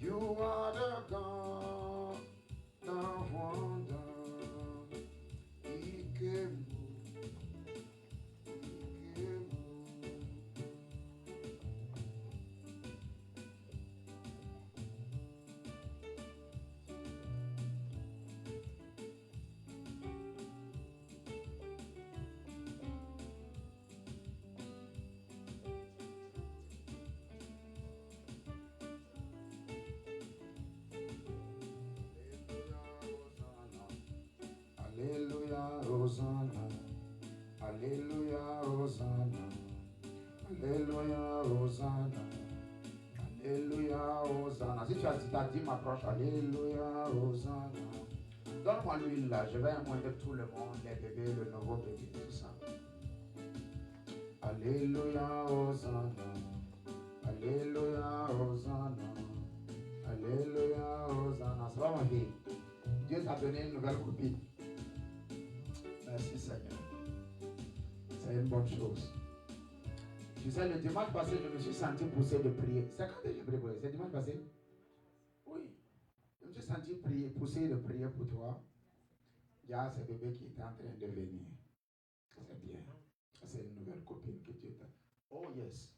You are the God of wonder. Ikemo, Ikemo. Alléluia, Hosanna. Alléluia, Hosanna. Alléluia, Hosanna. Alléluia, Hosanna. Si tu as dit ta dîme, approche. Alléluia, Hosanna. Donne-moi l'huile là. Je vais amoindrir tout le monde, les bébés, le nouveau bébé, tout ça. Alléluia, Hosanna. Alléluia, Hosanna. Alléluia, Hosanna. Ça va ma fille? Dieu t'a donné une nouvelle copine. Merci Seigneur. C'est une bonne chose. Tu sais, le dimanche passé, je me suis senti pousser de prier. C'est quand j'ai prié? C'est dimanche passé? Oui. Je me suis senti pousser de prier pour toi. Il y a ce bébé qui est en train de venir. C'est bien. C'est une nouvelle copine que Dieu t'a. Oh yes.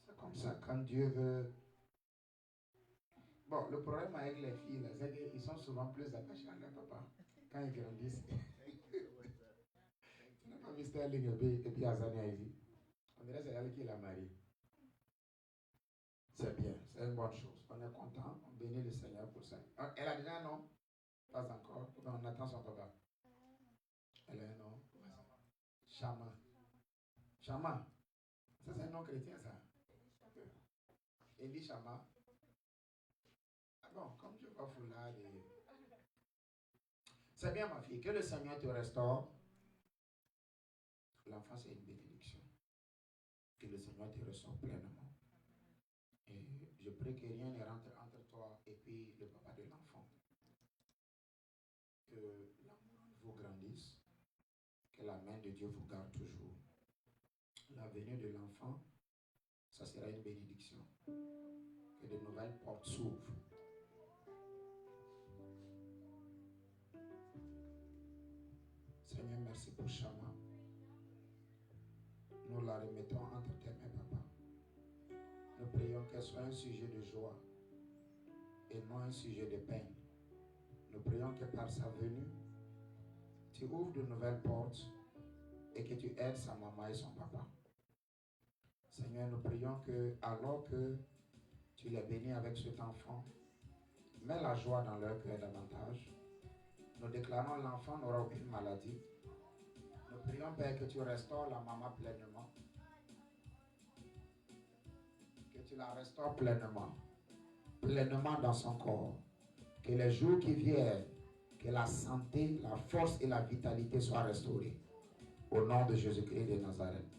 C'est comme ça, quand Dieu veut. Bon, le problème avec les filles, là, c'est qu'ils sont souvent plus attachés à leur papa quand ils grandissent. Tu n'as pas vu Sterling et puis Azania ici? On dirait que c'est elle qui l'a marié. C'est bien, c'est une bonne chose. On est content, on bénit le Seigneur pour ça. Elle a déjà un nom? Pas encore. On attend son papa. Elle a un nom? Chama. Chama. Ça, c'est un nom chrétien, ça. Elie Chama. Ah bon, comme je vois foulard C'est bien ma fille, que le Seigneur te restaure. L'enfant c'est une bénédiction. Que le Seigneur te restaure pleinement. Et je prie que rien ne rentre entre toi et puis le papa de l'enfant. Que l'amour vous grandisse. Que la main de Dieu vous garde toujours. La venue de l'enfant, ça sera une bénédiction. Que de nouvelles portes s'ouvrent. Seigneur, merci pour Chama. Nous la remettons entre tes mains, papa. Nous prions qu'elle soit un sujet de joie et non un sujet de peine. Nous prions que par sa venue, tu ouvres de nouvelles portes et que tu aides sa maman et son papa. Seigneur, nous prions que, alors que tu les bénis avec cet enfant, mets la joie dans leur cœur davantage. Nous déclarons l'enfant n'aura aucune maladie. Nous prions, Père, que tu restaures la maman pleinement. Que tu la restaures pleinement. Pleinement dans son corps. Que les jours qui viennent, que la santé, la force et la vitalité soient restaurées. Au nom de Jésus-Christ de Nazareth.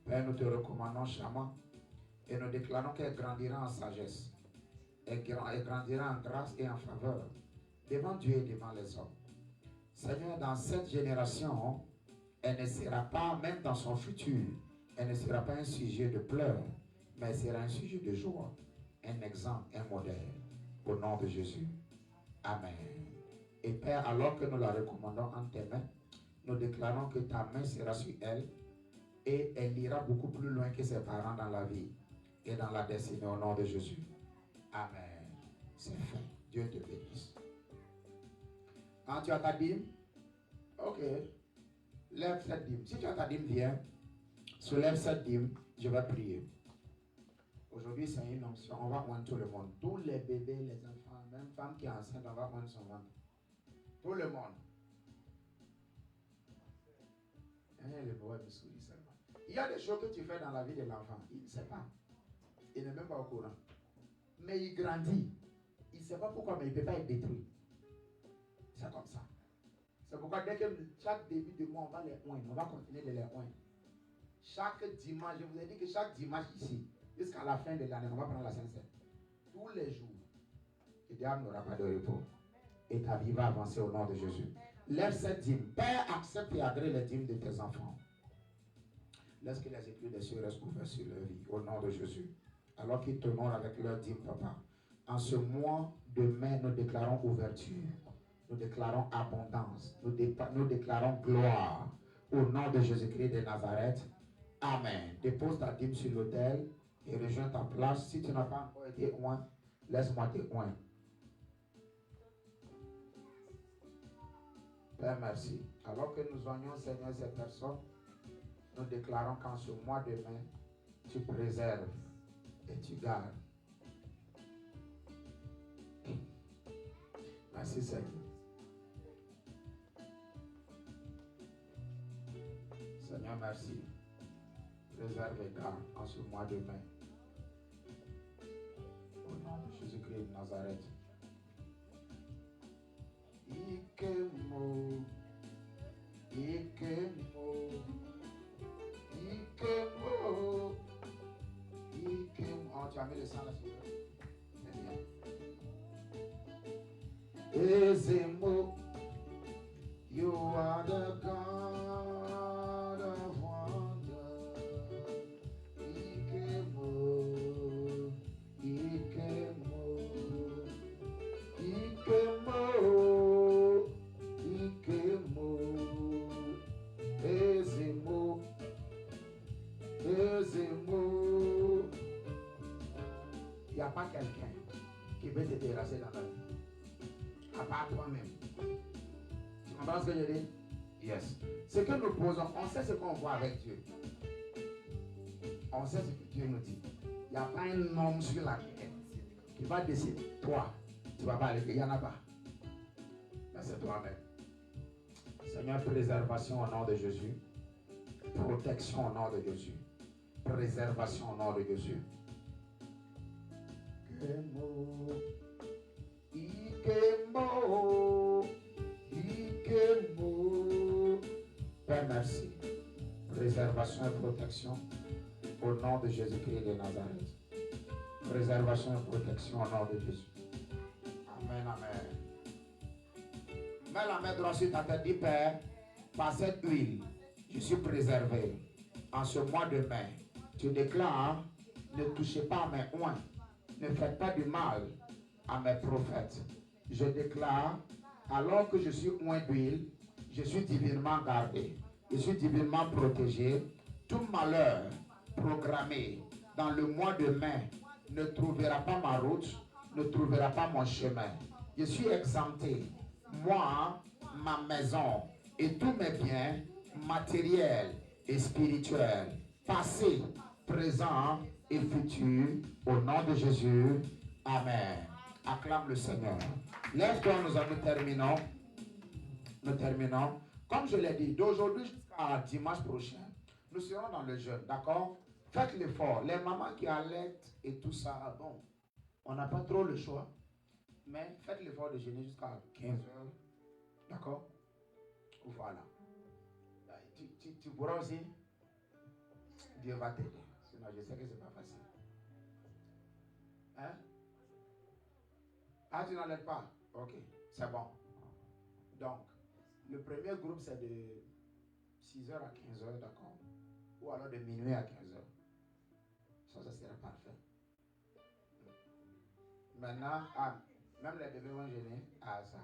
Père, nous te recommandons Chama et nous déclarons qu'elle grandira en sagesse. Elle grandira en grâce et en faveur devant Dieu et devant les hommes. Seigneur, dans cette génération, elle ne sera pas, même dans son futur, elle ne sera pas un sujet de pleurs, mais elle sera un sujet de joie, un exemple, un modèle. Au nom de Jésus. Amen. Et Père, alors que nous la recommandons en tes mains, nous déclarons que ta main sera sur elle et elle ira beaucoup plus loin que ses parents dans la vie et dans la destinée au nom de Jésus. Amen. C'est fait. Dieu te bénisse. Quand tu as ta dîme, ok, lève cette dîme. Si tu as ta dîme, viens, soulève cette dîme, je vais prier. Aujourd'hui, c'est une onction. On va oindre tout le monde. Tous les bébés, les enfants, même femme qui est enceinte, on va oindre son ventre. Tout le monde. Il y a des choses que tu fais dans la vie de l'enfant. Il ne sait pas. Il n'est même pas au courant. Mais il grandit. Il ne sait pas pourquoi, mais il ne peut pas être détruit. C'est comme ça. C'est pourquoi dès que chaque début de mois, on va les oindre. On va continuer de les oindre. Chaque dimanche, je vous ai dit que chaque dimanche ici, jusqu'à la fin de l'année, on va prendre la Sainte-Seine. Tous les jours. Le diable n'aura pas de repos. Et ta vie va avancer au nom de Jésus. Lève cette dîme. Père, accepte et agrée les dîmes de tes enfants. Laisse que les éclats des cieux restent ouverts sur leur vie. Au nom de Jésus. Alors qu'ils t'honorent avec leur dîme, papa. En ce mois de mai, nous déclarons ouverture. Nous déclarons abondance. Nous déclarons gloire. Au nom de Jésus-Christ de Nazareth. Amen. Dépose ta dîme sur l'autel et rejoins ta place. Si tu n'as pas encore été oint, laisse-moi te oindre. Père, merci. Alors que nous oignons, Seigneur, ces personnes, nous déclarons qu'en ce mois de mai, tu préserves et tu gardes. Merci, Seigneur. Seigneur, merci. Préserve et garde en ce mois de mai. Au nom de Jésus-Christ de Nazareth. Ikemo, Ikemo, Ikemo, Ikemo. Oh, tu as mis le sang là-dessus. C'est bien. Ezemo, you are the God of wonder. Ikemo, Ikemo, Ikemo. Il n'y a pas quelqu'un qui veut te terrasser dans la vie. À part toi-même. Tu comprends ce que je dis? Yes. Ce que nous posons, on sait ce qu'on voit avec Dieu. On sait ce que Dieu nous dit. Il n'y a pas un homme sur la terre qui va décider. Toi, tu ne vas pas aller. Il n'y en a pas. Mais c'est toi-même. Seigneur, préservation au nom de Jésus. Protection au nom de Jésus. Préservation au nom de Jésus. Père, merci. Préservation et protection au nom de Jésus-Christ de Nazareth. Préservation et protection au nom de Jésus. Amen, amen. Mets la main droite sur ta tête, dis Père, par cette huile, je suis préservé. En ce mois de mai, tu déclares, ne touchez pas à mes oins, ne faites pas du mal à mes prophètes. Je déclare, alors que je suis oint d'huile, je suis divinement gardé, je suis divinement protégé. Tout malheur programmé dans le mois de mai ne trouvera pas ma route, ne trouvera pas mon chemin. Je suis exempté. Moi, ma maison et tous mes biens matériels et spirituels, passés, présents et futurs, au nom de Jésus. Amen. Acclame le Seigneur. Lève-toi, nous terminons. Nous terminons. Comme je l'ai dit, d'aujourd'hui jusqu'à dimanche prochain, nous serons dans le jeûne, d'accord? Faites l'effort. Les mamans qui allaitent et tout ça, bon, on n'a pas trop le choix. Mais faites l'effort de jeûner jusqu'à 15 heures. D'accord? Voilà. Tu pourras aussi. Dieu va t'aider. Sinon, je sais que ce n'est pas facile. Hein? Ah, tu n'enlèves pas? Ok, c'est bon. Donc, le premier groupe, c'est de 6h à 15h, d'accord? Ou alors de minuit à 15h. Ça sera parfait. Maintenant, même les bébés vont gêner. Ah, ça,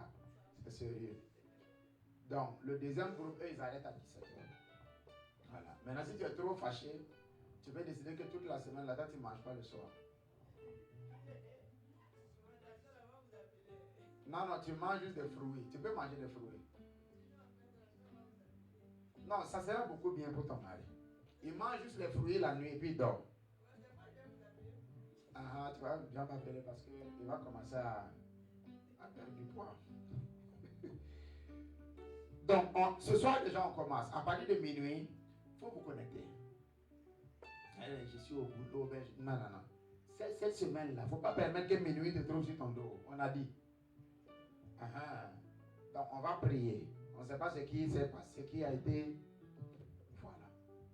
c'est sérieux. Donc, le deuxième groupe, eux, ils arrêtent à 17h. Voilà. Maintenant, si tu es trop fâché, tu peux décider que toute la semaine, là-dedans, tu ne manges pas le soir. Non, tu manges juste des fruits. Tu peux manger des fruits. Non, ça sera beaucoup bien pour ton mari. Il mange juste les fruits la nuit et puis il dort. Ah, tu vas bien m'appeler parce qu'il va commencer à perdre du poids. Donc, ce soir déjà on commence. À partir de minuit, il faut vous connecter. Je suis au boulot. Non. Cette semaine-là, il ne faut pas permettre que minuit te trouve sur ton dos. On a dit. Donc, on va prier. On ne sait pas ce qui s'est passé, ce qui a été. Voilà.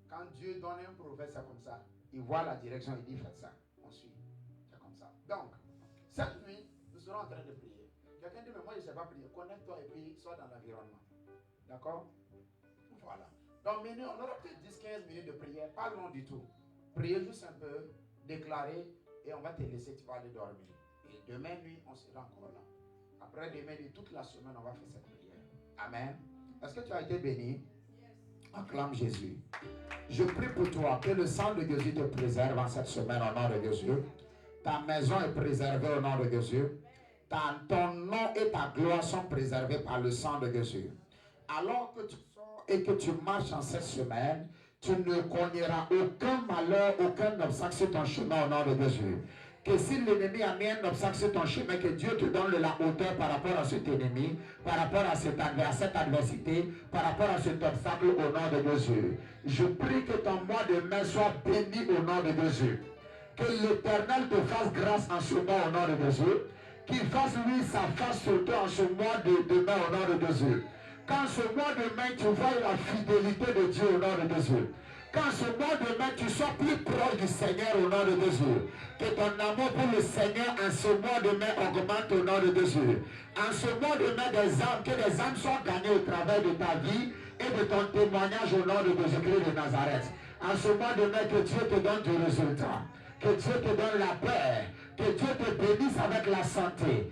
Quand Dieu donne un prophète, c'est comme ça. Il voit la direction, il dit faites ça. On suit. C'est comme ça. Donc, cette nuit, nous serons en train de prier. Quelqu'un dit, mais moi je ne sais pas prier. Connecte-toi et puis sois dans l'environnement. D'accord? Voilà. Donc, minuit, on aura peut-être 10-15 minutes de prière. Pas long du tout. Priez juste un peu, déclarer, et on va te laisser, tu vas aller dormir. Et demain nuit, on sera encore là. Après demain nuit, toute la semaine, on va faire cette prière. Amen. Est-ce que tu as été béni? Acclame Jésus. Je prie pour toi que le sang de Jésus te préserve en cette semaine au nom de Jésus. Ta maison est préservée au nom de Jésus. Ton nom et ta gloire sont préservés par le sang de Jésus. Alors que tu sors et que tu marches en cette semaine, tu ne connaîtras aucun malheur, aucun obstacle sur ton chemin au nom de Jésus. Que si l'ennemi a mis un obstacle sur ton chemin, que Dieu te donne la hauteur par rapport à cet ennemi, par rapport à cette adversité, par rapport à cet obstacle au nom de Jésus. Je prie que ton mois de mai soit béni au nom de Jésus. Que l'Éternel te fasse grâce en ce mois au nom de Jésus. Qu'il fasse lui sa face sur toi en ce mois de mai au nom de Jésus. Quand ce mois de mai tu vois la fidélité de Dieu au nom de Jésus. Quand ce mois de mai tu sois plus proche du Seigneur au nom de Jésus. Que ton amour pour le Seigneur en ce mois de mai augmente au nom de Jésus. En ce mois de mai que les âmes soient gagnées au travers de ta vie et de ton témoignage au nom de Jésus-Christ de Nazareth. En ce mois de mai que Dieu te donne du résultat. Que Dieu te donne la paix. Que Dieu te bénisse avec la santé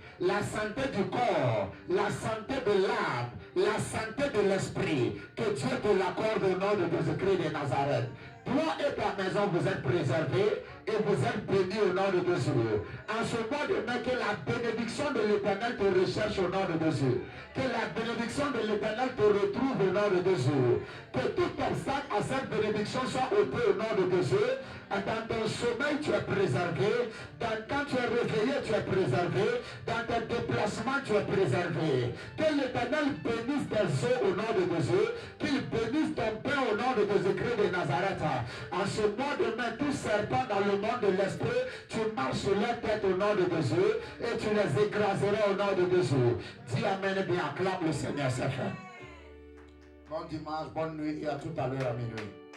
du corps, la santé de l'âme, la santé de l'esprit. Que Dieu te l'accorde au nom de Jésus-Christ de Nazareth. Toi et ta maison, vous êtes préservés et vous êtes bénis au nom de Jésus. En ce mois de mai, que la bénédiction de l'Éternel te recherche au nom de Jésus. Que la bénédiction de l'Éternel te retrouve au nom de Jésus. Que tout obstacle à cette bénédiction soit ôté au nom de Jésus. Dans ton sommeil, tu es préservé. Quand tu es réveillé, tu es préservé. Dans tes déplacements, tu es préservé. Que l'Éternel bénisse tes os au nom de Jésus. Qu'il bénisse ton pain au nom de Jésus-Christ de Nazareth. En ce mois de mai, tout serpent dans le monde de l'esprit, tu marches marches sur leur tête au nom de Jésus et tu les écraseras au nom de Jésus. Dis amen bien, acclame le Seigneur, c'est fait. Bon dimanche, bonne nuit et à tout à l'heure à minuit.